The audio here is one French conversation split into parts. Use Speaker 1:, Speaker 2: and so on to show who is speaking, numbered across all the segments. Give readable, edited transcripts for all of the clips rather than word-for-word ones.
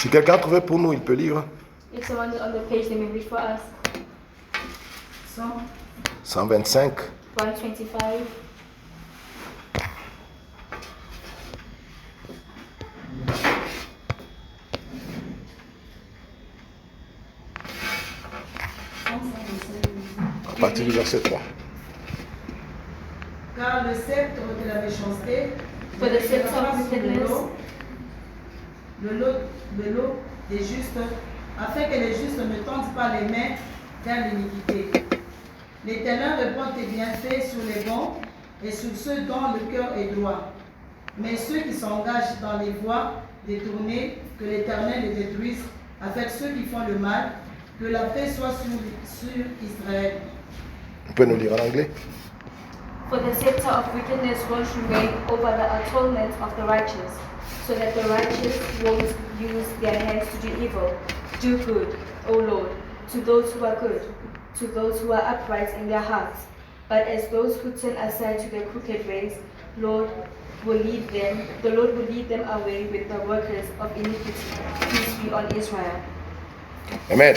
Speaker 1: Si quelqu'un a trouvé pour nous, il peut lire.
Speaker 2: If someone is on the page, let me read for us.
Speaker 1: 125.
Speaker 2: 125.
Speaker 1: À partir du verset 3.
Speaker 3: Car le sceptre de la méchanceté
Speaker 2: For the scepter of wickedness,
Speaker 3: le lot des justes, afin que les justes ne tendent pas les mains vers l'iniquité. L'Éternel répand tes bienfaits sur les bons et sur ceux dont le cœur est droit. Mais ceux qui s'engagent dans les voies détournées, que l'Éternel les détruise, avec ceux qui font le mal, que la paix soit sur Israël.
Speaker 1: On peut nous lire en anglais.
Speaker 2: for the scepter of wickedness won't remain over the atonement of the righteous, so that the righteous won't use their hands to do evil. Do good, O Lord, to those who are good, to those who are upright in their hearts. But as those who turn aside to their crooked ways, the Lord will lead them away with the workers of iniquity. Peace be on Israel.
Speaker 1: Amen.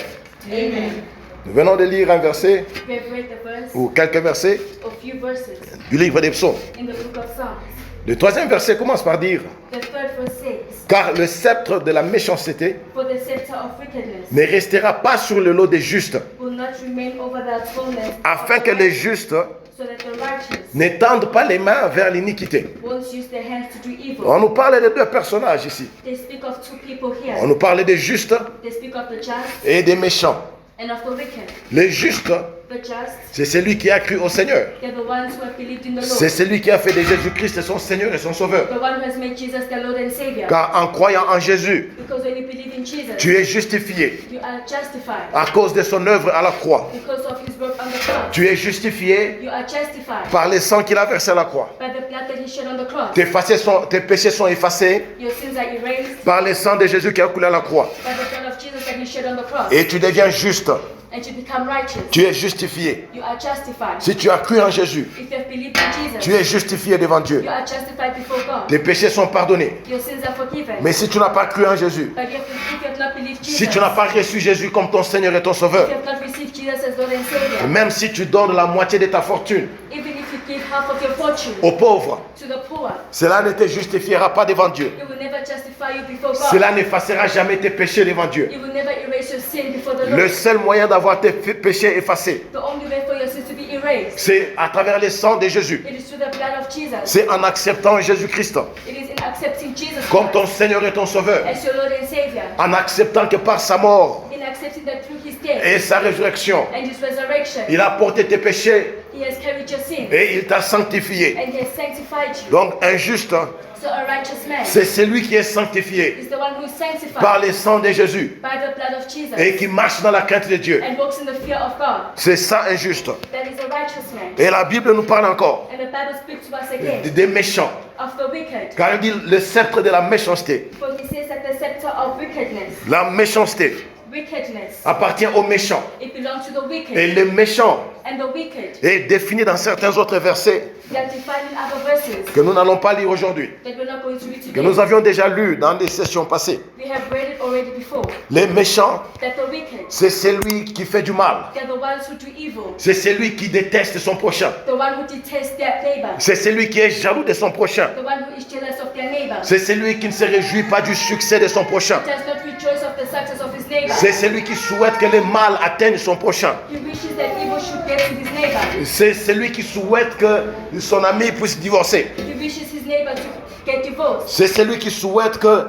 Speaker 2: Amen.
Speaker 1: Nous venons de lire un verset
Speaker 2: We have read the verse,
Speaker 1: ou quelques versets
Speaker 2: a few verses
Speaker 1: du livre des psaumes.
Speaker 2: in the book of Psalms.
Speaker 1: Le troisième verset commence par dire
Speaker 2: The third verse says,
Speaker 1: car le sceptre de la méchanceté
Speaker 2: for the scepter of wickedness
Speaker 1: ne restera pas sur le lot des justes,
Speaker 2: will not remain over the atonement
Speaker 1: afin
Speaker 2: of
Speaker 1: que
Speaker 2: the
Speaker 1: les
Speaker 2: righteous,
Speaker 1: justes
Speaker 2: so that the righteous
Speaker 1: n'étendent pas les mains vers l'iniquité.
Speaker 2: won't use their hands to do evil.
Speaker 1: On nous parle de deux personnages ici.
Speaker 2: They speak of two people
Speaker 1: On
Speaker 2: here.
Speaker 1: nous parle des justes
Speaker 2: They speak of the just
Speaker 1: et des méchants.
Speaker 2: and of the wicked.
Speaker 1: Les justes,
Speaker 2: The just,
Speaker 1: c'est celui qui a cru au Seigneur.
Speaker 2: they're the ones who have believed in the
Speaker 1: C'est
Speaker 2: Lord.
Speaker 1: celui qui a fait de Jésus-Christ son Seigneur et son Sauveur.
Speaker 2: The one who has made Jesus their Lord and Savior.
Speaker 1: Car en croyant en Jésus,
Speaker 2: Because when you believe in Jesus,
Speaker 1: tu es justifié
Speaker 2: you are justified.
Speaker 1: à cause de son œuvre à la croix.
Speaker 2: Because of his work on the cross,
Speaker 1: Tu es justifié
Speaker 2: you are justified
Speaker 1: par le sang qu'il a versé à la croix.
Speaker 2: by the blood that he shed on the cross.
Speaker 1: Tes péchés sont effacés
Speaker 2: Your sins are erased
Speaker 1: par le sang de Jésus qui a coulé à la croix.
Speaker 2: by the blood of Jesus that he shed on the cross.
Speaker 1: Et tu deviens juste.
Speaker 2: And you become righteous.
Speaker 1: Tu es justifié.
Speaker 2: You are justified.
Speaker 1: Si tu as cru en Jésus,
Speaker 2: If you have believed in Jesus,
Speaker 1: tu es justifié devant Dieu.
Speaker 2: you are justified before God.
Speaker 1: Tes péchés sont pardonnés.
Speaker 2: Your sins are forgiven.
Speaker 1: Mais si tu n'as pas cru en Jésus,
Speaker 2: But if you have not believed Jesus,
Speaker 1: si tu n'as pas reçu Jésus comme ton Seigneur et ton
Speaker 2: if
Speaker 1: Sauveur,
Speaker 2: you have not received Jesus as Lord and Savior,
Speaker 1: même si tu donnes la moitié de ta fortune
Speaker 2: even if you give half of your fortune
Speaker 1: aux pauvres,
Speaker 2: to the poor,
Speaker 1: cela ne te justifiera pas devant Dieu.
Speaker 2: it will never justify you before God.
Speaker 1: Cela n'effacera jamais tes péchés devant Dieu.
Speaker 2: It will never erase your sin before the
Speaker 1: Le
Speaker 2: Lord.
Speaker 1: seul moyen d'avoir tes péchés effacés,
Speaker 2: The only way for your sins to be erased,
Speaker 1: c'est à travers le sang de Jésus.
Speaker 2: it is through the blood of Jesus.
Speaker 1: C'est en acceptant Jésus-Christ
Speaker 2: It is in accepting Jesus
Speaker 1: comme ton
Speaker 2: Christ
Speaker 1: Seigneur et ton Sauveur.
Speaker 2: as your Lord and Savior.
Speaker 1: En acceptant que par sa mort
Speaker 2: In accepting that through his death
Speaker 1: et sa résurrection,
Speaker 2: and his resurrection,
Speaker 1: il a porté tes péchés
Speaker 2: he has carried your sins
Speaker 1: et il t'a sanctifié.
Speaker 2: and he has sanctified you.
Speaker 1: Donc un juste,
Speaker 2: So a righteous man
Speaker 1: c'est celui qui est sanctifié
Speaker 2: is the one who is sanctified
Speaker 1: par le sang de Jésus
Speaker 2: by the blood of Jesus
Speaker 1: et qui marche dans la crainte de Dieu.
Speaker 2: and walks in the fear of God.
Speaker 1: C'est ça un juste.
Speaker 2: That is a righteous man.
Speaker 1: Et la Bible nous parle encore
Speaker 2: And the Bible speaks to us again
Speaker 1: des méchants.
Speaker 2: of the wicked.
Speaker 1: Car il dit le sceptre de la méchanceté.
Speaker 2: For he says that the scepter of wickedness,
Speaker 1: La méchanceté appartient aux méchants.
Speaker 2: it belongs to the wicked.
Speaker 1: Et le méchant
Speaker 2: And the wicked,
Speaker 1: est défini dans certains autres versets
Speaker 2: they are defined in other verses
Speaker 1: que nous n'allons pas lire aujourd'hui,
Speaker 2: that we're not going to read
Speaker 1: que
Speaker 2: today.
Speaker 1: nous avions déjà lus dans des sessions passées.
Speaker 2: We have read it already before.
Speaker 1: Les méchants,
Speaker 2: That the wicked,
Speaker 1: c'est celui qui fait du mal.
Speaker 2: they're the ones who do evil.
Speaker 1: C'est celui qui déteste son prochain.
Speaker 2: The one who detests their neighbor.
Speaker 1: C'est celui qui est jaloux de son prochain.
Speaker 2: The one who is jealous of their neighbor.
Speaker 1: C'est celui qui ne se réjouit pas du succès de son prochain.
Speaker 2: Does not rejoice of the success of his neighbor.
Speaker 1: C'est celui qui souhaite que le mal atteigne son prochain.
Speaker 2: He wishes that evil should get to his neighbor.
Speaker 1: C'est celui qui souhaite que son ami puisse divorcer.
Speaker 2: He wishes his neighbor to get divorced.
Speaker 1: C'est celui qui souhaite que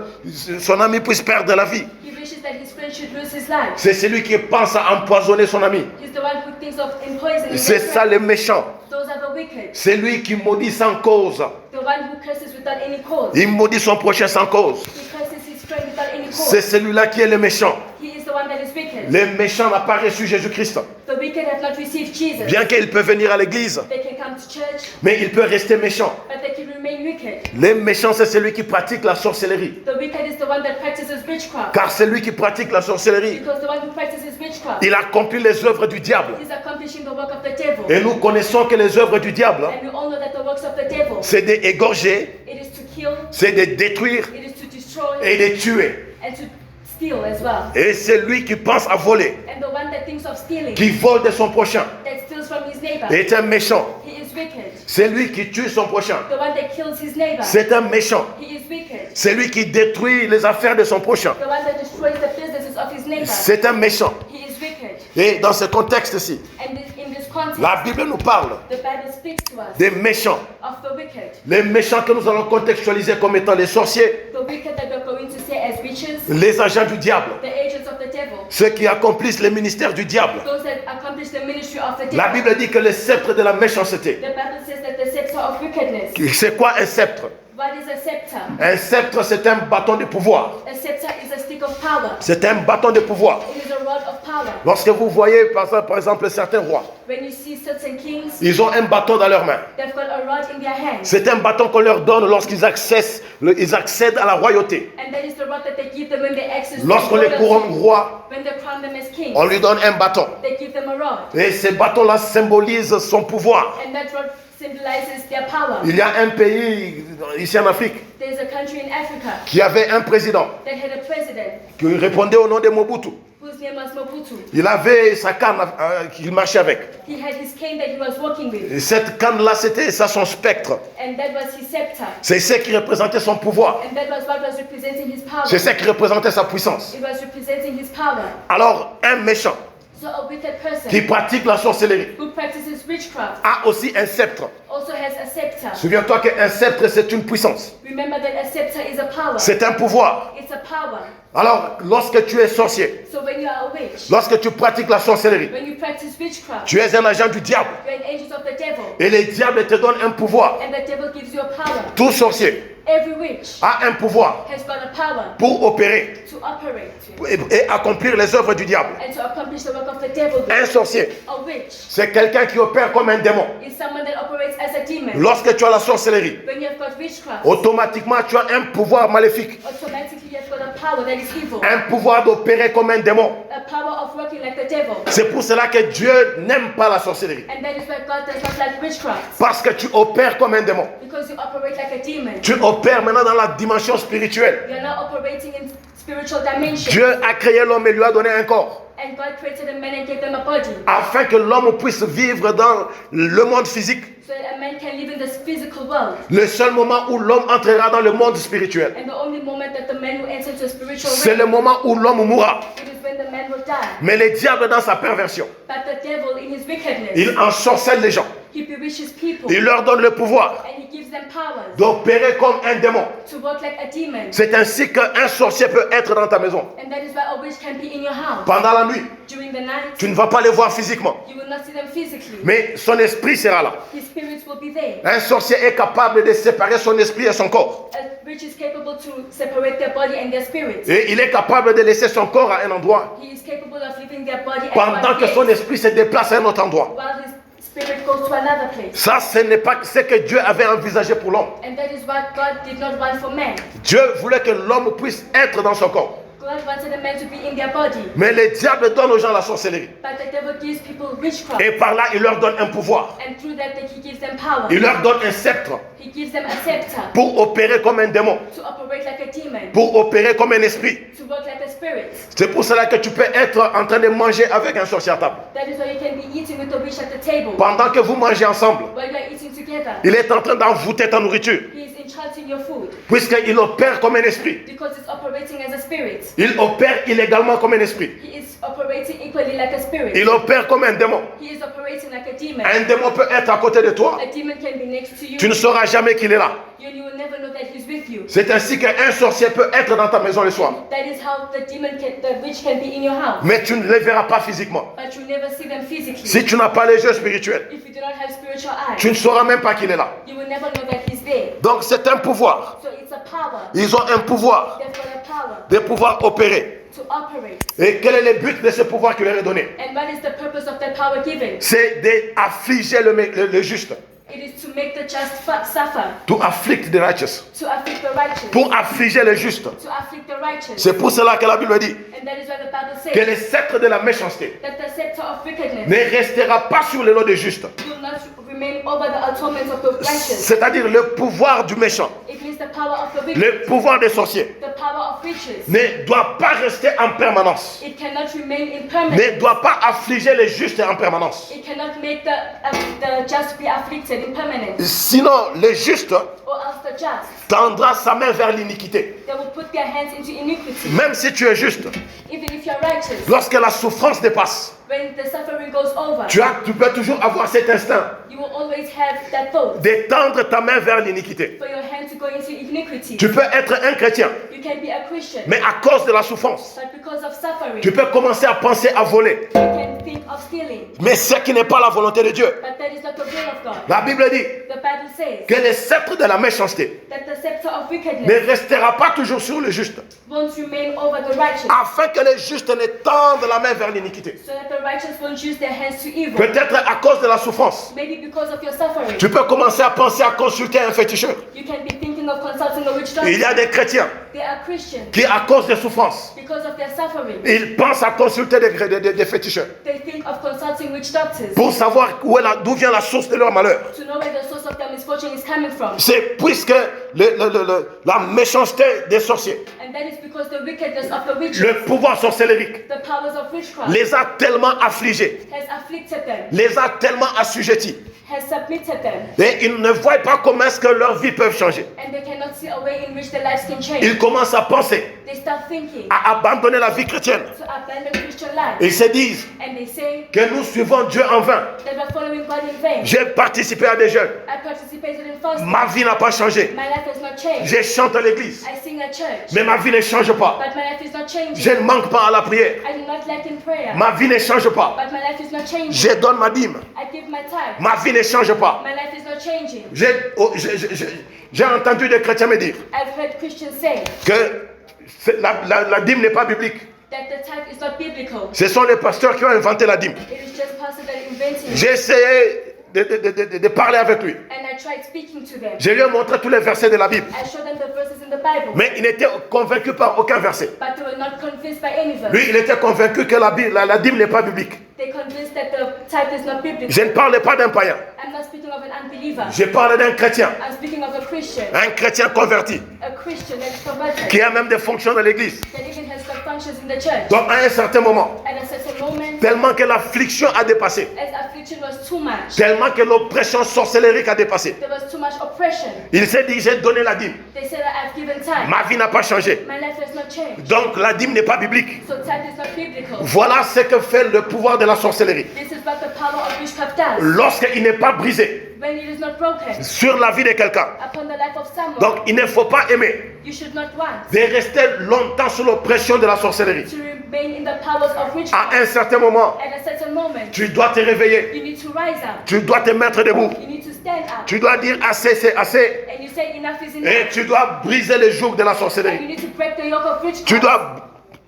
Speaker 1: son ami puisse perdre la vie.
Speaker 2: He wishes that his friend should lose his life.
Speaker 1: C'est celui qui pense à empoisonner son ami.
Speaker 2: He's the one who thinks of poisoning
Speaker 1: C'est
Speaker 2: his
Speaker 1: ça
Speaker 2: friend.
Speaker 1: le méchant.
Speaker 2: Those are the wicked.
Speaker 1: C'est lui qui maudit sans cause.
Speaker 2: The one who curses without any cause.
Speaker 1: Il maudit son prochain sans cause.
Speaker 2: He curses his friend without any
Speaker 1: C'est
Speaker 2: cause.
Speaker 1: celui-là qui est le méchant.
Speaker 2: He is the one that is wicked.
Speaker 1: Le méchant n'a pas reçu Jésus-Christ.
Speaker 2: The wicked have not received Jesus.
Speaker 1: Bien qu'il peut venir à l'église,
Speaker 2: They can come to church,
Speaker 1: mais il peut rester méchant.
Speaker 2: but they can remain wicked.
Speaker 1: Le méchant, c'est celui qui pratique la sorcellerie.
Speaker 2: The wicked is the one that practices witchcraft.
Speaker 1: Car celui qui pratique la sorcellerie,
Speaker 2: Because the one who practices witchcraft
Speaker 1: il accomplit les œuvres du diable.
Speaker 2: is accomplishing the work of the devil.
Speaker 1: Et nous connaissons que les œuvres du diable,
Speaker 2: And we all know that the works of the devil,
Speaker 1: c'est d'égorger,
Speaker 2: it is to kill,
Speaker 1: c'est de détruire
Speaker 2: it is to destroy,
Speaker 1: et de tuer.
Speaker 2: and to steal as well.
Speaker 1: Et c'est lui qui pense à voler,
Speaker 2: And the one that thinks of stealing,
Speaker 1: qui vole de son prochain,
Speaker 2: that steals from his neighbor,
Speaker 1: est un méchant.
Speaker 2: he is wicked.
Speaker 1: C'est lui qui tue son prochain.
Speaker 2: The one that kills his neighbor,
Speaker 1: C'est un méchant.
Speaker 2: he is wicked.
Speaker 1: C'est lui qui détruit les affaires de son prochain.
Speaker 2: The one that destroys the businesses of his neighbor,
Speaker 1: C'est un méchant.
Speaker 2: he is wicked.
Speaker 1: Et dans ce contexte-ci,
Speaker 2: And in this context,
Speaker 1: la Bible nous parle
Speaker 2: the Bible speaks to us
Speaker 1: des méchants.
Speaker 2: of the wicked.
Speaker 1: Les méchants que nous allons contextualiser comme étant les sorciers,
Speaker 2: The wicked that we're going to say as witches,
Speaker 1: les agents du diable,
Speaker 2: the agents of the devil,
Speaker 1: ceux qui accomplissent les ministères du diable.
Speaker 2: those that accomplish the ministry of the devil.
Speaker 1: La Bible dit que le sceptre de la méchanceté.
Speaker 2: The Bible says that the scepter of wickedness.
Speaker 1: C'est quoi un sceptre?
Speaker 2: What is a scepter?
Speaker 1: Un sceptre, c'est un bâton de pouvoir.
Speaker 2: A scepter is a stick of power.
Speaker 1: C'est un bâton de pouvoir.
Speaker 2: It is a rod of power.
Speaker 1: Lorsque vous voyez par exemple certains rois,
Speaker 2: When you see certain kings,
Speaker 1: ils ont un bâton dans leurs mains.
Speaker 2: they've got a rod in their hand.
Speaker 1: C'est un bâton qu'on leur donne lorsqu'ils accèdent à la royauté.
Speaker 2: And that is the rod that they give them when they access
Speaker 1: Lorsqu'on les couronne roi,
Speaker 2: when they crown them as kings.
Speaker 1: on lui donne un bâton.
Speaker 2: They give them a rod.
Speaker 1: Et ces bâtons-là symbolisent son pouvoir.
Speaker 2: And that rod symbolizes their power.
Speaker 1: Il y a un pays ici en Afrique
Speaker 2: There's a country in Africa
Speaker 1: qui avait un président
Speaker 2: that had a president
Speaker 1: qui répondait au nom de Mobutu.
Speaker 2: whose name was Mobutu.
Speaker 1: Il avait sa canne qu'il marchait avec.
Speaker 2: He had his cane that he was walking with.
Speaker 1: Et cette canne-là, c'était ça son spectre.
Speaker 2: And that was his scepter.
Speaker 1: C'est ce qui représentait son pouvoir.
Speaker 2: And that was what was representing his power.
Speaker 1: C'est ce qui représentait sa puissance.
Speaker 2: It was representing his power.
Speaker 1: Alors, un méchant
Speaker 2: So a wicked person
Speaker 1: qui pratique la sorcellerie
Speaker 2: who practices witchcraft
Speaker 1: a aussi un sceptre.
Speaker 2: also has a scepter.
Speaker 1: Souviens-toi qu'un sceptre, c'est une puissance.
Speaker 2: Remember that a scepter is a power.
Speaker 1: C'est un pouvoir.
Speaker 2: It's a power.
Speaker 1: Alors, lorsque tu es sorcier,
Speaker 2: So when you are a witch,
Speaker 1: lorsque tu pratiques la sorcellerie,
Speaker 2: when you practice witchcraft,
Speaker 1: tu es un agent du diable.
Speaker 2: you're an agent of the devil.
Speaker 1: Et le diable te donne un pouvoir.
Speaker 2: And the devil gives you a power.
Speaker 1: Tout sorcier
Speaker 2: Every witch
Speaker 1: a un pouvoir
Speaker 2: has got a power
Speaker 1: pour opérer
Speaker 2: to operate
Speaker 1: et accomplir les œuvres du diable.
Speaker 2: and to accomplish the work of the devil.
Speaker 1: Un sorcier,
Speaker 2: A witch
Speaker 1: c'est quelqu'un qui opère comme un démon.
Speaker 2: is someone that operates as a demon.
Speaker 1: Lorsque tu as la sorcellerie,
Speaker 2: When you have got witchcraft,
Speaker 1: automatiquement tu as un pouvoir maléfique,
Speaker 2: automatically you have got a power that is evil.
Speaker 1: un pouvoir d'opérer comme un démon.
Speaker 2: A power of working like the devil.
Speaker 1: C'est pour cela que Dieu n'aime pas la sorcellerie.
Speaker 2: And that is why God does not like witchcraft.
Speaker 1: Parce que tu opères comme un démon.
Speaker 2: Because you operate like a demon.
Speaker 1: Tu opères maintenant dans la dimension spirituelle.
Speaker 2: You are now operating in spiritual dimension.
Speaker 1: Dieu a créé l'homme et lui a donné un corps.
Speaker 2: And God created a man and gave them a body.
Speaker 1: Afin que l'homme puisse vivre dans le monde physique.
Speaker 2: So that a man can live in this physical world.
Speaker 1: Le seul moment où l'homme entrera dans le monde spirituel,
Speaker 2: And the only moment that the man will enter into a spiritual
Speaker 1: c'est le
Speaker 2: realm,
Speaker 1: moment où l'homme mourra.
Speaker 2: it is when the man will die.
Speaker 1: Mais le diable dans sa perversion,
Speaker 2: But the devil in his wickedness,
Speaker 1: il ensorcelle les gens.
Speaker 2: he bewitches people.
Speaker 1: Il leur donne le pouvoir
Speaker 2: And he gives them powers
Speaker 1: d'opérer comme un démon.
Speaker 2: to work like a demon.
Speaker 1: C'est ainsi qu'un sorcier peut être dans ta maison.
Speaker 2: And that is why a witch can be in your house.
Speaker 1: Pendant la nuit,
Speaker 2: During the night,
Speaker 1: tu ne vas pas les voir physiquement,
Speaker 2: you will not see them physically.
Speaker 1: mais son esprit sera là.
Speaker 2: His spirits will be there.
Speaker 1: Un sorcier est capable de séparer son esprit et son corps.
Speaker 2: A witch is capable to separate their body and their spirit.
Speaker 1: Et il est capable de laisser son corps à un endroit
Speaker 2: He is capable of leaving their body at
Speaker 1: pendant
Speaker 2: one
Speaker 1: que son
Speaker 2: place
Speaker 1: esprit se déplace à un autre endroit.
Speaker 2: while his spirit goes to another place.
Speaker 1: Ça, ce n'est pas ce que Dieu avait envisagé pour l'homme.
Speaker 2: And that is what God did not want for man.
Speaker 1: Dieu voulait que l'homme puisse être dans son corps.
Speaker 2: God wanted a man to be in their body.
Speaker 1: Mais le diable donne aux gens la sorcellerie.
Speaker 2: But the devil gives people witchcraft.
Speaker 1: Et par là, il leur donne un pouvoir.
Speaker 2: And through that, he gives them power.
Speaker 1: Il leur donne un sceptre
Speaker 2: He gives them a scepter
Speaker 1: pour opérer comme un démon,
Speaker 2: to operate like a demon,
Speaker 1: pour opérer comme un esprit.
Speaker 2: to work like a spirit.
Speaker 1: C'est pour cela que tu peux être en train de manger avec un sorcier à table.
Speaker 2: That is why you can be eating with the witch at the table.
Speaker 1: Pendant que vous mangez ensemble,
Speaker 2: While you are eating together,
Speaker 1: il est en train d'envoûter ta nourriture,
Speaker 2: he is enchanting your food
Speaker 1: puisqu'il opère comme un esprit.
Speaker 2: because it's operating as a spirit.
Speaker 1: Il opère illégalement comme un esprit.
Speaker 2: He is operating equally like a spirit.
Speaker 1: Il opère comme un démon.
Speaker 2: He is operating like a demon.
Speaker 1: Un démon peut être à côté de toi.
Speaker 2: A demon can be next to you.
Speaker 1: Tu ne sauras jamais qu'il est là.
Speaker 2: You will never know that he's with you.
Speaker 1: C'est ainsi qu'un sorcier peut être dans ta maison le soir.
Speaker 2: That is how the witch can be in your house.
Speaker 1: Mais tu ne les verras pas physiquement.
Speaker 2: But you never see them physically.
Speaker 1: Si tu n'as pas les yeux spirituels,
Speaker 2: If you do not have spiritual
Speaker 1: tu
Speaker 2: eyes,
Speaker 1: ne sauras même pas qu'il est là.
Speaker 2: you will never know that he's there.
Speaker 1: Donc c'est un pouvoir.
Speaker 2: So it's a power.
Speaker 1: Ils ont un pouvoir
Speaker 2: They've got a power
Speaker 1: de pouvoir opérer.
Speaker 2: to operate.
Speaker 1: Et quel est le but de ce pouvoir qui leur est donné?
Speaker 2: And what is the purpose of that power given?
Speaker 1: C'est d'affliger le juste.
Speaker 2: It is to make the just suffer,
Speaker 1: To afflict the righteous.
Speaker 2: to afflict the righteous,
Speaker 1: Pour affliger le juste.
Speaker 2: to afflict the righteous.
Speaker 1: C'est pour cela que la Bible dit
Speaker 2: And that is why the Bible
Speaker 1: que
Speaker 2: says
Speaker 1: le sceptre de la méchanceté
Speaker 2: that the scepter of wickedness
Speaker 1: ne restera pas sur le lot des justes.
Speaker 2: will not remain over the atonement of the righteous.
Speaker 1: C'est-à-dire le pouvoir du méchant,
Speaker 2: It means the power of the wicked,
Speaker 1: le pouvoir des sorciers,
Speaker 2: the power of riches.
Speaker 1: ne doit pas rester en permanence.
Speaker 2: It cannot remain in permanence.
Speaker 1: Ne doit pas affliger les justes en permanence.
Speaker 2: It cannot make the just be afflicted in permanence.
Speaker 1: Sinon, le juste
Speaker 2: Or else the just,
Speaker 1: tendra sa main vers l'iniquité.
Speaker 2: they will put their hands into iniquity.
Speaker 1: Même si tu es juste,
Speaker 2: Even if you're righteous,
Speaker 1: lorsque la souffrance dépasse,
Speaker 2: when the suffering goes over,
Speaker 1: tu peux toujours avoir cet instinct
Speaker 2: you will always have that thought
Speaker 1: d'étendre ta main vers l'iniquité.
Speaker 2: for your hand to go into iniquity.
Speaker 1: Tu peux être un chrétien,
Speaker 2: You can be a Christian,
Speaker 1: mais à cause de la souffrance,
Speaker 2: but because of suffering,
Speaker 1: tu peux commencer à penser à voler.
Speaker 2: you can think of stealing.
Speaker 1: Mais ce qui n'est pas la volonté de Dieu.
Speaker 2: But that is not the will of God.
Speaker 1: La Bible dit
Speaker 2: The Bible says
Speaker 1: que le sceptre de la méchanceté
Speaker 2: that the scepter of
Speaker 1: ne
Speaker 2: wickedness
Speaker 1: restera pas toujours sur le juste,
Speaker 2: won't remain over the righteous,
Speaker 1: afin que les justes ne tendent la main vers l'iniquité.
Speaker 2: so that the righteous won't use their hands to evil.
Speaker 1: Peut-être à cause de la souffrance,
Speaker 2: Maybe because of your suffering,
Speaker 1: tu peux commencer à penser à consulter un féticheur.
Speaker 2: you can be thinking of consulting a witch
Speaker 1: Il y a
Speaker 2: doctor.
Speaker 1: des chrétiens
Speaker 2: They are Christians.
Speaker 1: qui, à cause des souffrances,
Speaker 2: Because of their suffering,
Speaker 1: ils pensent à consulter des féticheurs
Speaker 2: they think of consulting witch doctors
Speaker 1: pour savoir d'où vient la source de leur malheur.
Speaker 2: to know where the source of their misfortune is coming from.
Speaker 1: C'est puisque la méchanceté des sorciers,
Speaker 2: And that is because the wickedness of the witches,
Speaker 1: le pouvoir sorcellérique,
Speaker 2: the powers of witchcraft,
Speaker 1: les a tellement affligés,
Speaker 2: has afflicted them,
Speaker 1: les a tellement assujettis.
Speaker 2: has submitted them,
Speaker 1: Et ils ne voient pas comment est-ce que leur vie peut changer.
Speaker 2: and they cannot see a way in which their lives can change.
Speaker 1: Ils commencent à penser
Speaker 2: They start thinking
Speaker 1: à abandonner la vie chrétienne.
Speaker 2: to abandon Christian life,
Speaker 1: Ils se disent
Speaker 2: and they say
Speaker 1: que nous suivons Dieu en vain.
Speaker 2: that we're following God in vain.
Speaker 1: J'ai participé à des jeûnes.
Speaker 2: I participated in fasting.
Speaker 1: Ma vie n'a pas changé.
Speaker 2: My life has not changed.
Speaker 1: Je chante à l'église.
Speaker 2: I sing at church,
Speaker 1: Mais ma vie ne change pas.
Speaker 2: but my life is not changing.
Speaker 1: Je ne manque pas à la prière.
Speaker 2: I do not lack in prayer,
Speaker 1: Ma vie ne change pas.
Speaker 2: but my life is not changing.
Speaker 1: Je donne ma dîme.
Speaker 2: I give my tithe.
Speaker 1: Ma vie ne change pas.
Speaker 2: My life is not changing.
Speaker 1: J'ai entendu des chrétiens me dire
Speaker 2: I've heard Christians say
Speaker 1: que la dîme n'est pas biblique.
Speaker 2: that the tithe is not biblical.
Speaker 1: Ce sont les pasteurs qui ont inventé la dîme.
Speaker 2: It is just pastors that invented it.
Speaker 1: J'ai essayé de parler avec lui.
Speaker 2: And I tried speaking to them.
Speaker 1: Je lui ai montré tous les versets de la Bible.
Speaker 2: I showed them the verses in the Bible,
Speaker 1: Mais il n'était convaincu par aucun verset.
Speaker 2: but they were not convinced by any verse.
Speaker 1: Lui, il était convaincu que la dîme n'est pas biblique.
Speaker 2: They're convinced that the tithe is not biblical.
Speaker 1: Je ne parle pas d'un païen.
Speaker 2: I'm not speaking of an unbeliever.
Speaker 1: Je parle d'un chrétien.
Speaker 2: I'm speaking of a Christian.
Speaker 1: Un chrétien converti.
Speaker 2: A Christian that is converted.
Speaker 1: Qui a même des fonctions dans l'église.
Speaker 2: That even has got functions in the church.
Speaker 1: Donc, à un certain moment,
Speaker 2: At a certain moment,
Speaker 1: tellement que l'affliction a dépassé,
Speaker 2: as affliction was too much,
Speaker 1: tellement que l'oppression sorcellérique a dépassé,
Speaker 2: there was too much oppression.
Speaker 1: il s'est dit, j'ai donné la dîme.
Speaker 2: They said that I've given tithe.
Speaker 1: Ma vie n'a pas changé.
Speaker 2: My life has not changed.
Speaker 1: Donc, la dîme n'est pas biblique.
Speaker 2: So tithe is not biblical.
Speaker 1: Voilà ce que fait le pouvoir de la sorcellerie.
Speaker 2: This is what the power of witchcraft does.
Speaker 1: Lorsqu'il n'est pas brisé
Speaker 2: When it is not broken
Speaker 1: sur la vie de quelqu'un.
Speaker 2: upon the life of someone,
Speaker 1: Donc, il ne faut pas aimer
Speaker 2: you should not want
Speaker 1: de rester longtemps sous l'oppression de la sorcellerie.
Speaker 2: to remain in the powers of witchcraft.
Speaker 1: À un certain moment,
Speaker 2: At a certain moment,
Speaker 1: tu dois te réveiller.
Speaker 2: you need to rise up.
Speaker 1: Tu dois te mettre debout.
Speaker 2: You need to stand up.
Speaker 1: Tu dois dire assez, c'est assez.
Speaker 2: And you say enough is
Speaker 1: Et
Speaker 2: enough.
Speaker 1: tu dois briser le joug de la
Speaker 2: And you
Speaker 1: sorcellerie.
Speaker 2: need to break the yoke of
Speaker 1: Tu
Speaker 2: witchcraft.
Speaker 1: dois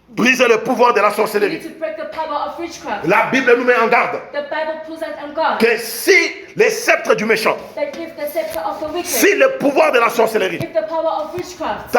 Speaker 1: briser le pouvoir de la
Speaker 2: You need
Speaker 1: sorcellerie.
Speaker 2: to break the power of witchcraft.
Speaker 1: La Bible nous met en garde
Speaker 2: The Bible pulls out on God
Speaker 1: que si les sceptres du méchant,
Speaker 2: that if the scepter of the wicked,
Speaker 1: si le pouvoir de la sorcellerie
Speaker 2: if the power of witchcraft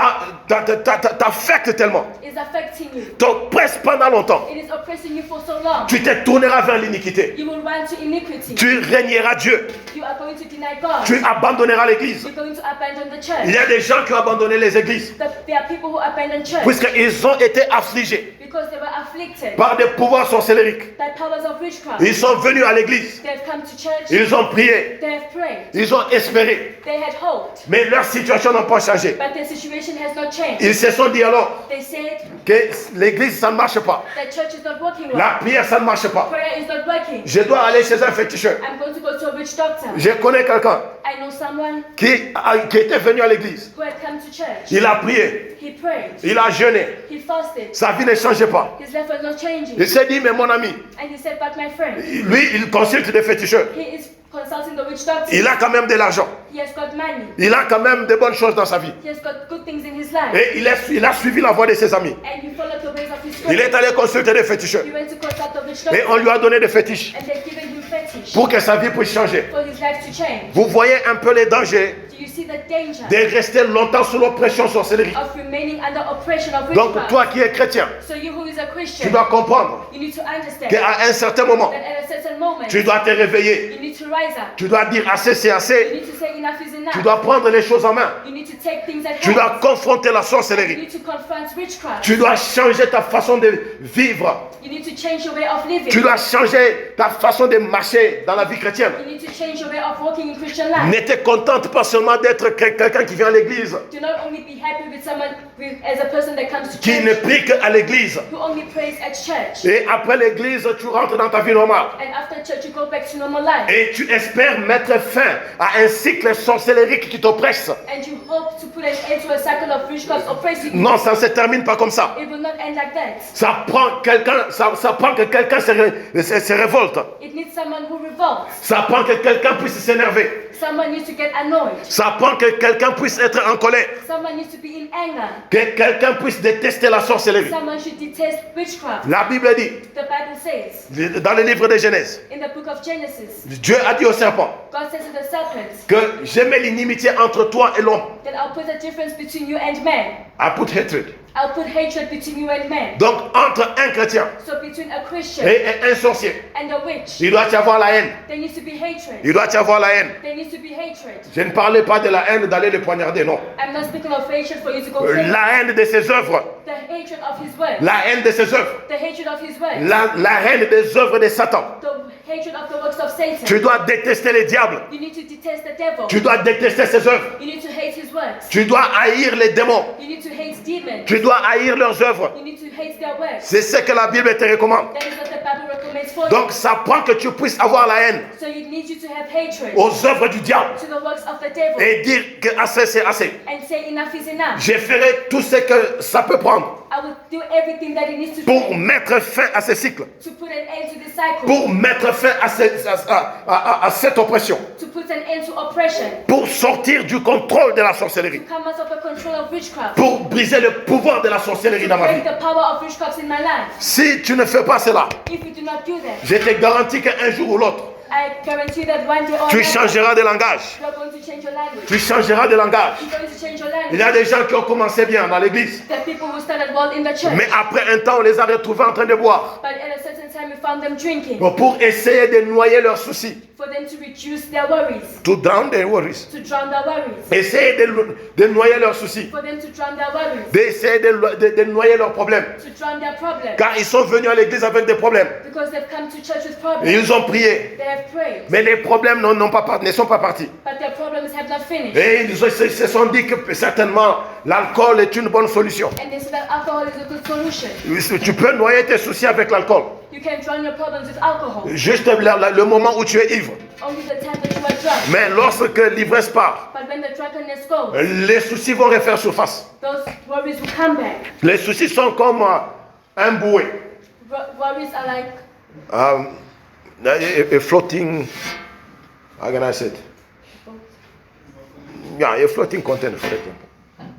Speaker 1: t'affecte tellement,
Speaker 2: is affecting you,
Speaker 1: t'oppresse pendant longtemps,
Speaker 2: it is oppressing you for so long,
Speaker 1: tu te tourneras vers l'iniquité.
Speaker 2: you will run to iniquity.
Speaker 1: Tu régneras Dieu.
Speaker 2: You are going to deny God.
Speaker 1: Tu abandonneras l'église.
Speaker 2: You're going to abandon the
Speaker 1: Il
Speaker 2: church.
Speaker 1: y a des gens qui ont abandonné les églises
Speaker 2: There are people who abandon church
Speaker 1: puisqu'ils ont été affligés
Speaker 2: because they were afflicted
Speaker 1: par des pouvoirs sorcellériques.
Speaker 2: by powers of witchcraft.
Speaker 1: Ils sont venus à l'église.
Speaker 2: They've come to church.
Speaker 1: Ils ont prié.
Speaker 2: They have prayed.
Speaker 1: Ils ont espéré.
Speaker 2: They had hoped.
Speaker 1: Mais leur situation n'a pas changé.
Speaker 2: But their situation has not changed.
Speaker 1: Ils se sont dit alors
Speaker 2: They said
Speaker 1: que l'église, ça ne marche pas.
Speaker 2: that church is not working well.
Speaker 1: La prière, ça ne marche pas.
Speaker 2: Prayer is not working.
Speaker 1: Je dois aller chez un féticheur.
Speaker 2: I'm going to go to a witch doctor.
Speaker 1: Je connais quelqu'un
Speaker 2: I know someone
Speaker 1: qui était venu à l'église.
Speaker 2: who had come to church.
Speaker 1: Il a prié.
Speaker 2: He prayed.
Speaker 1: Il a jeûné.
Speaker 2: He fasted.
Speaker 1: Sa vie ne changeait pas.
Speaker 2: His life was not changing.
Speaker 1: Il s'est dit, mais mon ami,
Speaker 2: And he said, but my friend,
Speaker 1: lui, il consulte des féticheurs.
Speaker 2: he is consulting the witch doctor.
Speaker 1: Il a quand même de l'argent.
Speaker 2: He has got money.
Speaker 1: Il a quand même de bonnes choses dans sa vie.
Speaker 2: He has got good things in his life.
Speaker 1: Et il a suivi la voie de ses amis.
Speaker 2: And he followed the ways of his
Speaker 1: Il est
Speaker 2: friends.
Speaker 1: allé consulter des féticheurs.
Speaker 2: He went to consult the witch
Speaker 1: Et
Speaker 2: doctor.
Speaker 1: on lui a donné des fétiches
Speaker 2: And they've given him fetish
Speaker 1: pour que sa vie puisse changer.
Speaker 2: for his life to change.
Speaker 1: Vous voyez un peu les dangers
Speaker 2: Do you see the danger
Speaker 1: de rester longtemps sous l'oppression sorcellerie.
Speaker 2: of remaining under oppression of
Speaker 1: Donc
Speaker 2: witchcraft.
Speaker 1: toi qui es chrétien,
Speaker 2: So you who is a
Speaker 1: tu
Speaker 2: Christian,
Speaker 1: dois comprendre
Speaker 2: you need to understand
Speaker 1: qu'à un certain moment,
Speaker 2: that at a certain moment,
Speaker 1: tu dois te réveiller.
Speaker 2: you need to rise up.
Speaker 1: Tu dois dire assez c'est
Speaker 2: You
Speaker 1: assez.
Speaker 2: need to say enough is enough.
Speaker 1: Tu dois prendre les choses en main.
Speaker 2: You need to take things at
Speaker 1: Tu dois
Speaker 2: hand.
Speaker 1: confronter la
Speaker 2: You
Speaker 1: sorcellerie.
Speaker 2: need to confront witchcraft.
Speaker 1: Tu dois changer ta façon de vivre.
Speaker 2: You need to change your way of living.
Speaker 1: Tu dois changer ta façon de marcher dans la vie chrétienne.
Speaker 2: You need to change your way of walking in Christian life.
Speaker 1: Ne te contente pas seulement d'être quelqu'un qui vient à l'église,
Speaker 2: Do not only be happy with someone as a person that comes to
Speaker 1: qui ne
Speaker 2: church,
Speaker 1: prie qu'à l'église.
Speaker 2: who only prays at church.
Speaker 1: Et après l'église, tu rentres dans ta vie normale.
Speaker 2: And after church, you go back to normal life.
Speaker 1: Et tu espères mettre fin à un cycle sorcellérique qui t'oppresse.
Speaker 2: And you hope to put an end to a cycle of witchcraft oppressing you.
Speaker 1: Non, ça ne se termine pas comme ça.
Speaker 2: It will not end like that.
Speaker 1: Ça prend que quelqu'un se révolte.
Speaker 2: It needs someone who revolts.
Speaker 1: Ça prend que quelqu'un puisse s'énerver.
Speaker 2: Someone needs to get annoyed.
Speaker 1: Ça prend que quelqu'un puisse être en colère.
Speaker 2: Someone needs to be in anger.
Speaker 1: Que quelqu'un puisse détester la sorcellerie.
Speaker 2: Someone should detest witchcraft.
Speaker 1: La Bible dit,
Speaker 2: The Bible says
Speaker 1: dans le livre de Genèse,
Speaker 2: in the book of Genesis,
Speaker 1: Dieu a dit au serpent
Speaker 2: God says to the serpent
Speaker 1: que je mets l'inimitié entre toi et l'homme.
Speaker 2: that I'll put a difference between you and man.
Speaker 1: I put hatred.
Speaker 2: I'll put hatred between you and man.
Speaker 1: Donc entre un chrétien
Speaker 2: So between a Christian
Speaker 1: et un sorcier,
Speaker 2: and a witch,
Speaker 1: il doit y avoir la haine.
Speaker 2: there needs to be hatred.
Speaker 1: Il doit y avoir la haine.
Speaker 2: There needs to be hatred.
Speaker 1: Je ne parlais pas de la haine d'aller le poignarder, non.
Speaker 2: I'm not speaking of hatred for you to go kill.
Speaker 1: La haine de ses œuvres.
Speaker 2: The hatred of his word.
Speaker 1: La haine de ses œuvres.
Speaker 2: The hatred of his word.
Speaker 1: La haine des œuvres de Satan.
Speaker 2: The hatred of the works of Satan.
Speaker 1: Tu dois détester les diables.
Speaker 2: You need to detest the devil.
Speaker 1: Tu dois détester ses œuvres.
Speaker 2: You need to hate his works.
Speaker 1: Tu dois haïr les démons.
Speaker 2: You need to hate demons.
Speaker 1: Tu dois haïr leurs œuvres.
Speaker 2: You need to hate their works.
Speaker 1: C'est ce que la Bible te recommande.
Speaker 2: That is what the Bible recommends for you.
Speaker 1: Donc ça prend que tu puisses avoir la haine
Speaker 2: So it needs you to have hatred
Speaker 1: aux œuvres du diable
Speaker 2: to the works of the devil
Speaker 1: et dire que assez c'est assez.
Speaker 2: and say enough is enough.
Speaker 1: Je ferai tout ce que ça peut prendre
Speaker 2: I will do everything that it needs to
Speaker 1: pour
Speaker 2: do
Speaker 1: mettre fin à ce cycle,
Speaker 2: to put an end to this cycle,
Speaker 1: pour mettre fin à cette oppression,
Speaker 2: to put an end to oppression,
Speaker 1: pour sortir du contrôle de la
Speaker 2: to
Speaker 1: sorcellerie,
Speaker 2: come out of the control of witchcraft,
Speaker 1: pour briser le pouvoir de la sorcellerie
Speaker 2: to
Speaker 1: dans ma vie.
Speaker 2: break the power of witchcraft in my life.
Speaker 1: Si tu ne fais pas cela,
Speaker 2: If you do not do that,
Speaker 1: je te garantis qu'un jour ou l'autre,
Speaker 2: I guarantee that one day or
Speaker 1: tu
Speaker 2: another,
Speaker 1: changeras de langage.
Speaker 2: you are going to change your language.
Speaker 1: Tu changeras de langage.
Speaker 2: You're going to change your
Speaker 1: Il y
Speaker 2: language.
Speaker 1: a des gens qui ont commencé bien dans l'église,
Speaker 2: The people who started well in the church,
Speaker 1: mais après un temps, on les a retrouvés en train de boire
Speaker 2: but at a certain time we found them drinking
Speaker 1: pour essayer de noyer leurs soucis.
Speaker 2: for them to reduce their worries,
Speaker 1: To drown their worries.
Speaker 2: to drown their worries,
Speaker 1: Essayer de noyer leurs soucis.
Speaker 2: for them to drown their worries,
Speaker 1: D'essayer de noyer leurs problèmes.
Speaker 2: to drown their problems,
Speaker 1: Car ils sont venus à l'église avec des problèmes.
Speaker 2: because they've come to church with
Speaker 1: Et
Speaker 2: problems.
Speaker 1: ils ont prié.
Speaker 2: They have prayed,
Speaker 1: Mais les problèmes ne sont pas partis.
Speaker 2: but their problems have not finished.
Speaker 1: Et ils se sont dit que certainement l'alcool est une bonne solution.
Speaker 2: And they said that alcohol is a good solution.
Speaker 1: Tu peux noyer tes soucis avec l'alcool.
Speaker 2: You can drown your problems with alcohol.
Speaker 1: Juste le moment où tu es ivre.
Speaker 2: Only the time that you are drunk.
Speaker 1: Mais lorsque l'ivresse part,
Speaker 2: But when the drunkenness goes,
Speaker 1: les soucis vont refaire surface.
Speaker 2: those worries will come back.
Speaker 1: Les soucis sont comme un bouée.
Speaker 2: Worries are like
Speaker 1: A floating, how can I say it? Yeah, a floating container.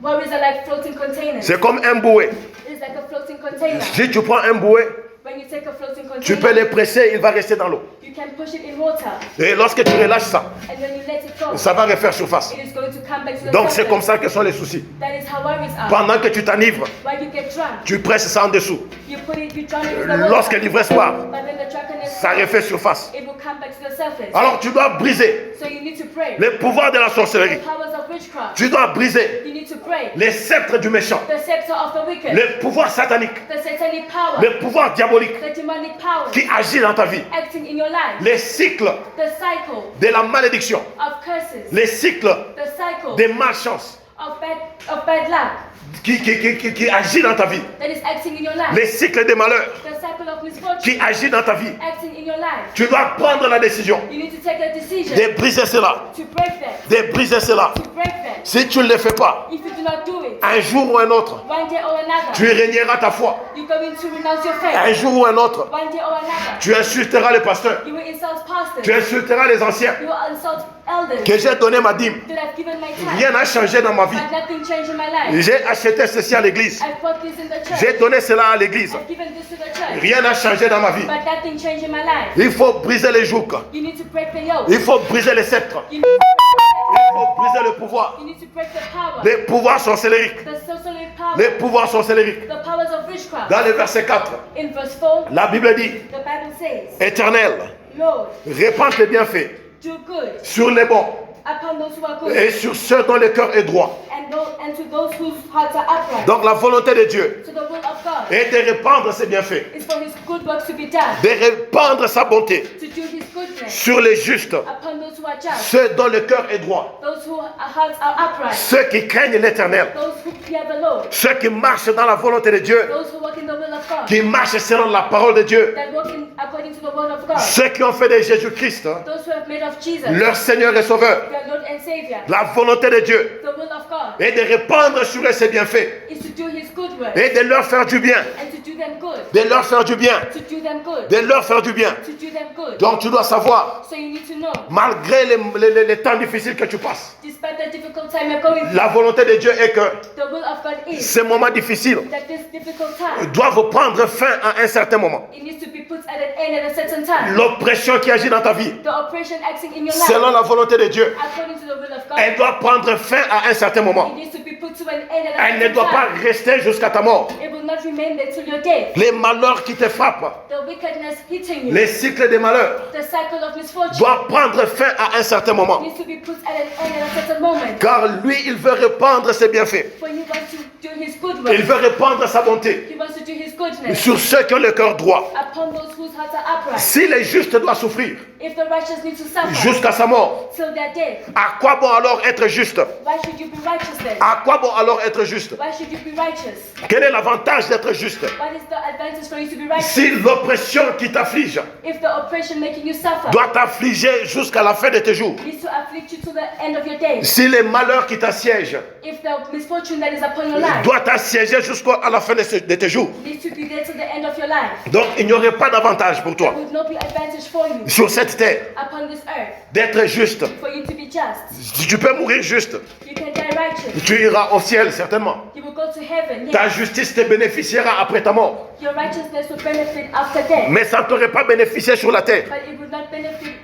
Speaker 2: worries are like floating containers.
Speaker 1: C'est comme un bouée.
Speaker 2: It's like a floating container.
Speaker 1: Si tu prends un bouée,
Speaker 2: When you take a floating
Speaker 1: tu peux
Speaker 2: container,
Speaker 1: le presser, il va rester dans l'eau.
Speaker 2: you can push it in water,
Speaker 1: Et lorsque tu relâches ça,
Speaker 2: and when you let it go,
Speaker 1: ça va refaire surface.
Speaker 2: it is going to come back to the
Speaker 1: Donc c'est
Speaker 2: surface.
Speaker 1: comme ça que sont les soucis.
Speaker 2: That is how worries are.
Speaker 1: Pendant que tu t'enivres,
Speaker 2: When you get drunk,
Speaker 1: tu presses ça en dessous.
Speaker 2: you put it, you drown it in the water.
Speaker 1: Lorsque l'ivresse part,
Speaker 2: But when the drunkenness
Speaker 1: ça
Speaker 2: comes,
Speaker 1: refait surface.
Speaker 2: it will come back to the surface.
Speaker 1: Alors tu dois briser
Speaker 2: So you need to pray.
Speaker 1: les pouvoirs de la
Speaker 2: The
Speaker 1: sorcellerie.
Speaker 2: powers of witchcraft.
Speaker 1: Tu dois briser
Speaker 2: You need to pray.
Speaker 1: les sceptres du méchant,
Speaker 2: The scepter of the wicked.
Speaker 1: les pouvoirs sataniques,
Speaker 2: The satanic power.
Speaker 1: les pouvoirs diaboliques
Speaker 2: The demonic power.
Speaker 1: qui agissent dans ta vie,
Speaker 2: Acting in your life.
Speaker 1: les cycles
Speaker 2: The cycle
Speaker 1: de la malédiction,
Speaker 2: of curses.
Speaker 1: les cycles
Speaker 2: The cycle
Speaker 1: des malchances
Speaker 2: of bad luck
Speaker 1: qui agissent dans ta vie,
Speaker 2: that is acting in your life.
Speaker 1: les cycles des malheurs
Speaker 2: The cycle of misfortune
Speaker 1: qui agissent dans ta vie.
Speaker 2: acting in your life.
Speaker 1: Tu dois prendre la décision
Speaker 2: You need to take a decision
Speaker 1: de briser cela,
Speaker 2: to break that.
Speaker 1: de briser cela.
Speaker 2: To break that.
Speaker 1: Si tu ne le fais pas,
Speaker 2: If you do not do it,
Speaker 1: un jour ou un autre,
Speaker 2: one day or another,
Speaker 1: tu régneras ta foi.
Speaker 2: you're going to renounce your
Speaker 1: Un
Speaker 2: faith.
Speaker 1: jour ou un autre,
Speaker 2: One day or another,
Speaker 1: tu insulteras les pasteurs,
Speaker 2: you will insult pastors.
Speaker 1: tu insulteras les anciens,
Speaker 2: You will insult elders
Speaker 1: que j'ai donné ma dîme.
Speaker 2: that have given my time.
Speaker 1: Rien n'a changé dans ma vie.
Speaker 2: But nothing changed in my life.
Speaker 1: J'ai acheté ceci à l'église.
Speaker 2: I've bought this in the church.
Speaker 1: J'ai donné cela à l'église.
Speaker 2: I've given this to the church.
Speaker 1: Rien n'a changé dans ma vie.
Speaker 2: But nothing changed in my life.
Speaker 1: Il faut briser les jougs.
Speaker 2: You need to break the yoke.
Speaker 1: Il faut briser les sceptres.
Speaker 2: You need to break the
Speaker 1: faut briser le pouvoir.
Speaker 2: You need to break the power.
Speaker 1: Les pouvoirs sorcellériques.
Speaker 2: The sorcery power.
Speaker 1: Les pouvoirs sorcellériques.
Speaker 2: The powers of witchcraft.
Speaker 1: Dans le verset 4,
Speaker 2: In verse 4,
Speaker 1: la Bible dit,
Speaker 2: the Bible says,
Speaker 1: Éternel,
Speaker 2: Lord,
Speaker 1: répand tes bienfaits
Speaker 2: do good
Speaker 1: sur les bons
Speaker 2: upon those who are good,
Speaker 1: et sur ceux dont le cœur est droit.
Speaker 2: and to those whose hearts are upright.
Speaker 1: Donc la volonté de Dieu
Speaker 2: So the will of God
Speaker 1: est de répandre ses bienfaits,
Speaker 2: is for His good works to be done,
Speaker 1: de répandre sa bonté
Speaker 2: to do His goodness
Speaker 1: sur les justes,
Speaker 2: upon those who are just,
Speaker 1: ceux dont le cœur est droit,
Speaker 2: those whose hearts are upright,
Speaker 1: ceux qui craignent l'Éternel,
Speaker 2: those who fear the Lord,
Speaker 1: ceux qui marchent dans la volonté de Dieu,
Speaker 2: those who walk in the will of God,
Speaker 1: qui marchent selon la parole de Dieu,
Speaker 2: that walk according to the word of God,
Speaker 1: ceux qui ont fait de Jésus-Christ
Speaker 2: those who have made of Jesus
Speaker 1: leur Seigneur et Sauveur.
Speaker 2: their Lord and Savior.
Speaker 1: La volonté de Dieu
Speaker 2: The will of God
Speaker 1: est de répandre sur eux ses bienfaits
Speaker 2: is to do His good work
Speaker 1: et de leur faire du bien,
Speaker 2: and to do them good,
Speaker 1: de leur faire du bien,
Speaker 2: to do them good,
Speaker 1: de leur faire du bien.
Speaker 2: to do them good.
Speaker 1: Donc tu dois savoir,
Speaker 2: So you need to know,
Speaker 1: malgré les temps difficiles que tu passes,
Speaker 2: despite the difficult time you're going through,
Speaker 1: la volonté de Dieu est que
Speaker 2: the will of God is
Speaker 1: ces moments difficiles
Speaker 2: that this difficult time,
Speaker 1: doivent prendre fin à un certain moment.
Speaker 2: it needs to be put at an end at a certain time.
Speaker 1: L'oppression qui agit dans ta vie,
Speaker 2: The oppression acting in your
Speaker 1: selon
Speaker 2: life,
Speaker 1: la volonté de Dieu,
Speaker 2: according to the will of God,
Speaker 1: elle doit prendre fin à un certain moment.
Speaker 2: it needs to be put to an end at a
Speaker 1: Elle ne
Speaker 2: certain
Speaker 1: doit pas
Speaker 2: time.
Speaker 1: rester jusqu'à ta mort.
Speaker 2: It will not remain there till your death.
Speaker 1: Les malheurs qui te frappent,
Speaker 2: The wickedness hitting you,
Speaker 1: les cycles des malheurs,
Speaker 2: the cycle of misfortune,
Speaker 1: doivent prendre fin à un certain moment.
Speaker 2: needs to be put at an end at a certain moment.
Speaker 1: Car lui, il veut répandre ses bienfaits.
Speaker 2: For He wants to do His good
Speaker 1: Il
Speaker 2: work.
Speaker 1: veut répandre sa bonté
Speaker 2: He wants to do His goodness
Speaker 1: sur ceux qui ont le cœur droit.
Speaker 2: upon those whose hearts are upright.
Speaker 1: Si les justes doivent souffrir
Speaker 2: If the righteous need to suffer
Speaker 1: jusqu'à sa mort,
Speaker 2: till their death,
Speaker 1: à quoi bon alors être juste?
Speaker 2: why should you be righteous then?
Speaker 1: À quoi bon alors être juste?
Speaker 2: Why should you be righteous?
Speaker 1: Quel est l'avantage d'être juste?
Speaker 2: What is the advantage for you to be righteous?
Speaker 1: Si l'oppression qui t'afflige
Speaker 2: If the oppression making you suffer
Speaker 1: doit t'affliger jusqu'à la fin de tes jours,
Speaker 2: needs to afflict you to the end of your days,
Speaker 1: si les malheurs qui t'assiègent
Speaker 2: if the misfortune that is upon your life
Speaker 1: doit t'assiéger jusqu'à la fin de tes jours,
Speaker 2: needs to be there to the end of your life,
Speaker 1: donc il n'y aurait pas d'avantage pour toi
Speaker 2: there would not be advantage for you
Speaker 1: sur cette terre
Speaker 2: upon this earth
Speaker 1: d'être juste.
Speaker 2: for you to be just.
Speaker 1: Tu peux mourir juste,
Speaker 2: You can die righteous.
Speaker 1: tu iras au ciel certainement.
Speaker 2: You will go to heaven.
Speaker 1: Ta
Speaker 2: Yes.
Speaker 1: justice te bénéficiera après ta mort.
Speaker 2: Your righteousness will benefit after death,
Speaker 1: Mais ça ne t'aurait pas bénéficié sur la terre.
Speaker 2: but it will not benefit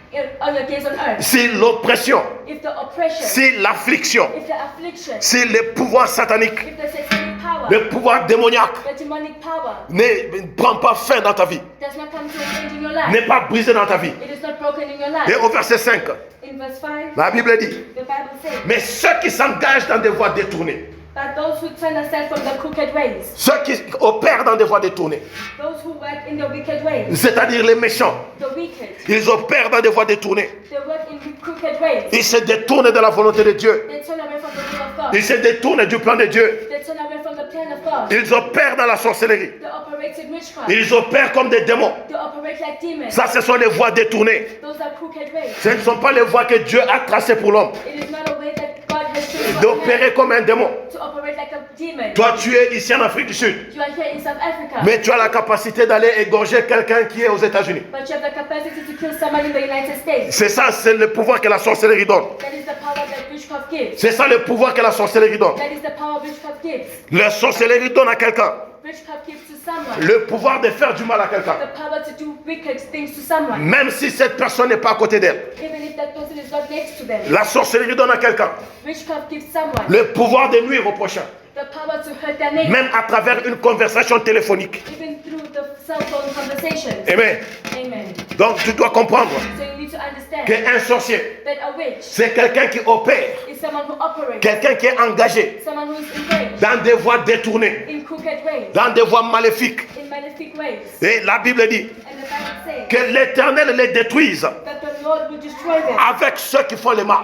Speaker 2: on your days on earth.
Speaker 1: Si l'oppression,
Speaker 2: If the oppression,
Speaker 1: si l'affliction,
Speaker 2: if the affliction,
Speaker 1: si les pouvoirs sataniques,
Speaker 2: if the satanic power,
Speaker 1: le pouvoir démoniaque
Speaker 2: the demonic power
Speaker 1: ne prend pas fin dans ta vie,
Speaker 2: does not come to an end in your life,
Speaker 1: n'est pas brisé dans ta vie.
Speaker 2: it is not broken in your
Speaker 1: Et
Speaker 2: life.
Speaker 1: au verset 5,
Speaker 2: In verse 5,
Speaker 1: la Bible dit,
Speaker 2: the Bible says,
Speaker 1: mais ceux qui s'engagent dans des voies détournées,
Speaker 2: but those who turn aside from the crooked ways,
Speaker 1: ceux qui opèrent dans des voies détournées,
Speaker 2: those who work in the wicked ways,
Speaker 1: c'est-à-dire les méchants,
Speaker 2: the wicked,
Speaker 1: ils opèrent dans des voies détournées.
Speaker 2: they work in crooked ways,
Speaker 1: Ils se détournent de la volonté de Dieu.
Speaker 2: they turn away from the will of God,
Speaker 1: Ils se détournent du plan de Dieu.
Speaker 2: they turn away from the plan of God,
Speaker 1: Ils opèrent dans la sorcellerie.
Speaker 2: they operate in witchcraft,
Speaker 1: Ils opèrent comme des démons.
Speaker 2: they operate like demons,
Speaker 1: Ça, ce sont les voies détournées.
Speaker 2: those are crooked ways.
Speaker 1: Ce ne sont pas les voies que Dieu a tracées pour l'homme.
Speaker 2: It is not a way that God has chosen for man
Speaker 1: D'opérer comme un démon.
Speaker 2: to operate like a demon.
Speaker 1: Toi, tu es ici en Afrique du Sud.
Speaker 2: You are here in South Africa,
Speaker 1: Mais tu as la capacité d'aller égorger quelqu'un qui est aux États-Unis.
Speaker 2: but you have the capacity to kill someone in the United States.
Speaker 1: C'est ça, c'est le pouvoir que la sorcellerie donne.
Speaker 2: That is the power that witchcraft gives.
Speaker 1: C'est ça le pouvoir que la sorcellerie donne.
Speaker 2: That is the power witchcraft gives.
Speaker 1: La sorcellerie donne à quelqu'un
Speaker 2: Witchcraft gives to someone
Speaker 1: le pouvoir de faire du mal à quelqu'un.
Speaker 2: the power to do wicked things to someone,
Speaker 1: Même si cette personne n'est pas à côté d'elle.
Speaker 2: even if that person is not next to them.
Speaker 1: La sorcellerie donne à quelqu'un
Speaker 2: Witchcraft gives someone
Speaker 1: le pouvoir de nuire au prochain.
Speaker 2: the power to hurt their neighbor,
Speaker 1: Même à travers une conversation téléphonique.
Speaker 2: even through the cell phone conversations.
Speaker 1: Amen.
Speaker 2: Amen.
Speaker 1: Donc tu dois comprendre
Speaker 2: So you need to understand
Speaker 1: qu'un sorcier,
Speaker 2: that a witch
Speaker 1: c'est quelqu'un qui opère,
Speaker 2: is someone who operates,
Speaker 1: quelqu'un qui est engagé
Speaker 2: someone who is engaged
Speaker 1: dans des voies détournées,
Speaker 2: in crooked ways,
Speaker 1: dans des voies maléfiques.
Speaker 2: in malefic ways.
Speaker 1: Et la Bible dit
Speaker 2: And the Bible says
Speaker 1: que l'Éternel les détruise
Speaker 2: that the Lord will destroy them
Speaker 1: avec ceux qui font le mal.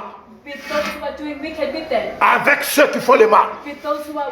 Speaker 2: with those who are doing wicked with them,
Speaker 1: Avec ceux qui font le mal.
Speaker 2: with those who are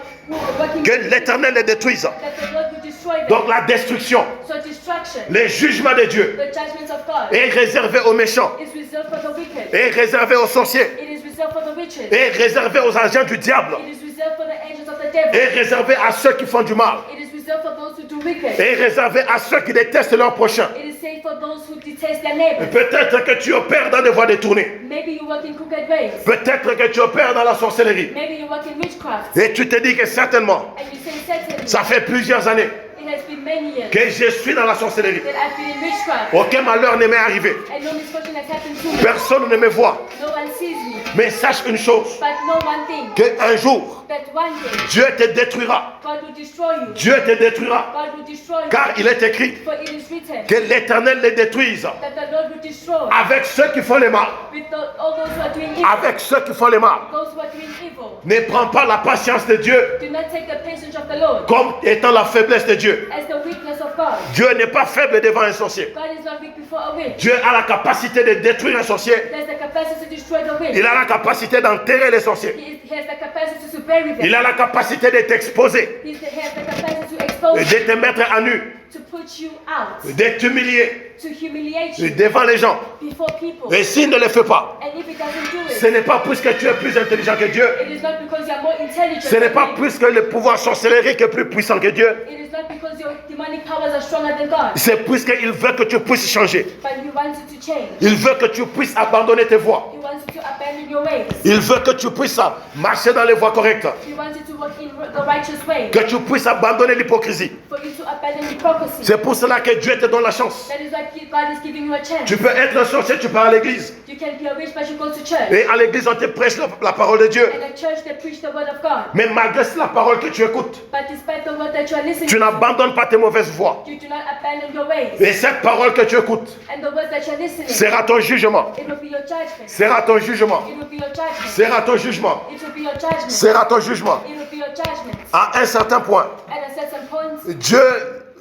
Speaker 2: working
Speaker 1: Que
Speaker 2: with them,
Speaker 1: l'Éternel les détruise.
Speaker 2: that the Lord will destroy them.
Speaker 1: Donc la destruction,
Speaker 2: So destruction,
Speaker 1: les jugements de Dieu
Speaker 2: the judgments of God,
Speaker 1: est réservé aux méchants,
Speaker 2: is reserved for the wicked.
Speaker 1: est réservé aux sorciers,
Speaker 2: It is reserved for the witches.
Speaker 1: est réservé aux agents du diable,
Speaker 2: It is reserved for the angels of the devil.
Speaker 1: est réservé à ceux qui font du mal,
Speaker 2: It is reserved for those who do wicked.
Speaker 1: est réservé à ceux qui détestent leur prochain.
Speaker 2: It is saved for those who detest their neighbors.
Speaker 1: Peut-être que tu opères dans des voies détournées.
Speaker 2: Maybe you work in crooked ways.
Speaker 1: Peut-être que tu opères dans la sorcellerie.
Speaker 2: Maybe you work in witchcraft.
Speaker 1: Et tu te dis que certainement,
Speaker 2: And you say certainly
Speaker 1: ça fait plusieurs années
Speaker 2: it has been been many years
Speaker 1: que je suis dans la sorcellerie.
Speaker 2: that I've been in witchcraft,
Speaker 1: Aucun malheur ne m'est arrivé.
Speaker 2: and no misfortune has happened to me.
Speaker 1: Personne ne me voit.
Speaker 2: No one sees me.
Speaker 1: Mais sache une chose,
Speaker 2: But know one thing,
Speaker 1: qu'un jour,
Speaker 2: that one day
Speaker 1: Dieu te détruira.
Speaker 2: God will destroy you.
Speaker 1: Dieu te détruira.
Speaker 2: God will destroy you.
Speaker 1: Car il est écrit
Speaker 2: For it is written
Speaker 1: que l'Éternel les détruise
Speaker 2: that the Lord will destroy
Speaker 1: avec ceux qui font le mal.
Speaker 2: with all those who are doing evil.
Speaker 1: Avec ceux qui font le mal.
Speaker 2: Those who are doing evil.
Speaker 1: Ne prends pas la patience de Dieu
Speaker 2: Do not take the patience of the Lord
Speaker 1: comme étant la faiblesse de Dieu.
Speaker 2: as the weakness of God.
Speaker 1: Dieu n'est pas faible devant un sorcier.
Speaker 2: God is not weak before a witch.
Speaker 1: Dieu a la capacité de détruire un sorcier.
Speaker 2: He has the capacity to destroy the witch.
Speaker 1: Il a la capacité d'enterrer les sorciers.
Speaker 2: He has the capacity to bury them.
Speaker 1: Il a la capacité de t'exposer,
Speaker 2: He has the capacity to expose
Speaker 1: de
Speaker 2: you,
Speaker 1: te mettre à nu,
Speaker 2: to put you out,
Speaker 1: de t'humilier
Speaker 2: to humiliate you
Speaker 1: devant les gens.
Speaker 2: before people.
Speaker 1: Et s'il ne le fait pas,
Speaker 2: And if he doesn't do
Speaker 1: ce
Speaker 2: it,
Speaker 1: n'est pas puisque tu es plus intelligent que Dieu.
Speaker 2: it is not because you are more intelligent
Speaker 1: Ce n'est
Speaker 2: than
Speaker 1: pas
Speaker 2: him.
Speaker 1: puisque le pouvoir sorcellérique est plus puissant que Dieu.
Speaker 2: It is not because your demonic powers are stronger than God,
Speaker 1: C'est puisqu'il veut que tu puisses changer.
Speaker 2: but he wants you to change.
Speaker 1: Il veut que tu puisses abandonner tes voies.
Speaker 2: He wants you to abandon your ways.
Speaker 1: Il veut que tu puisses marcher dans les voies correctes.
Speaker 2: He wants you to walk in the righteous way.
Speaker 1: Que tu puisses abandonner l'hypocrisie.
Speaker 2: For you to abandon hypocrisy.
Speaker 1: C'est pour cela que Dieu te donne la chance.
Speaker 2: That is why God is giving you a chance.
Speaker 1: Tu peux être un sorcier, tu pars à l'église.
Speaker 2: You can be a witch, but you go to church.
Speaker 1: Et à l'église, on te prêche la parole de Dieu.
Speaker 2: And at church they preach the word of God.
Speaker 1: Mais malgré la parole que tu écoutes,
Speaker 2: But despite the word that you are listening
Speaker 1: tu
Speaker 2: to,
Speaker 1: n'abandonnes pas tes mauvaises voies.
Speaker 2: you do not abandon your ways.
Speaker 1: Et cette parole que tu écoutes
Speaker 2: And the words that you are listening,
Speaker 1: sera ton jugement.
Speaker 2: it will be your judgment.
Speaker 1: Sera ton jugement.
Speaker 2: It will be your judgment.
Speaker 1: Sera ton jugement.
Speaker 2: It will be your judgment.
Speaker 1: Sera ton jugement.
Speaker 2: It will be your judgment.
Speaker 1: À un certain point,
Speaker 2: At a certain point,
Speaker 1: Dieu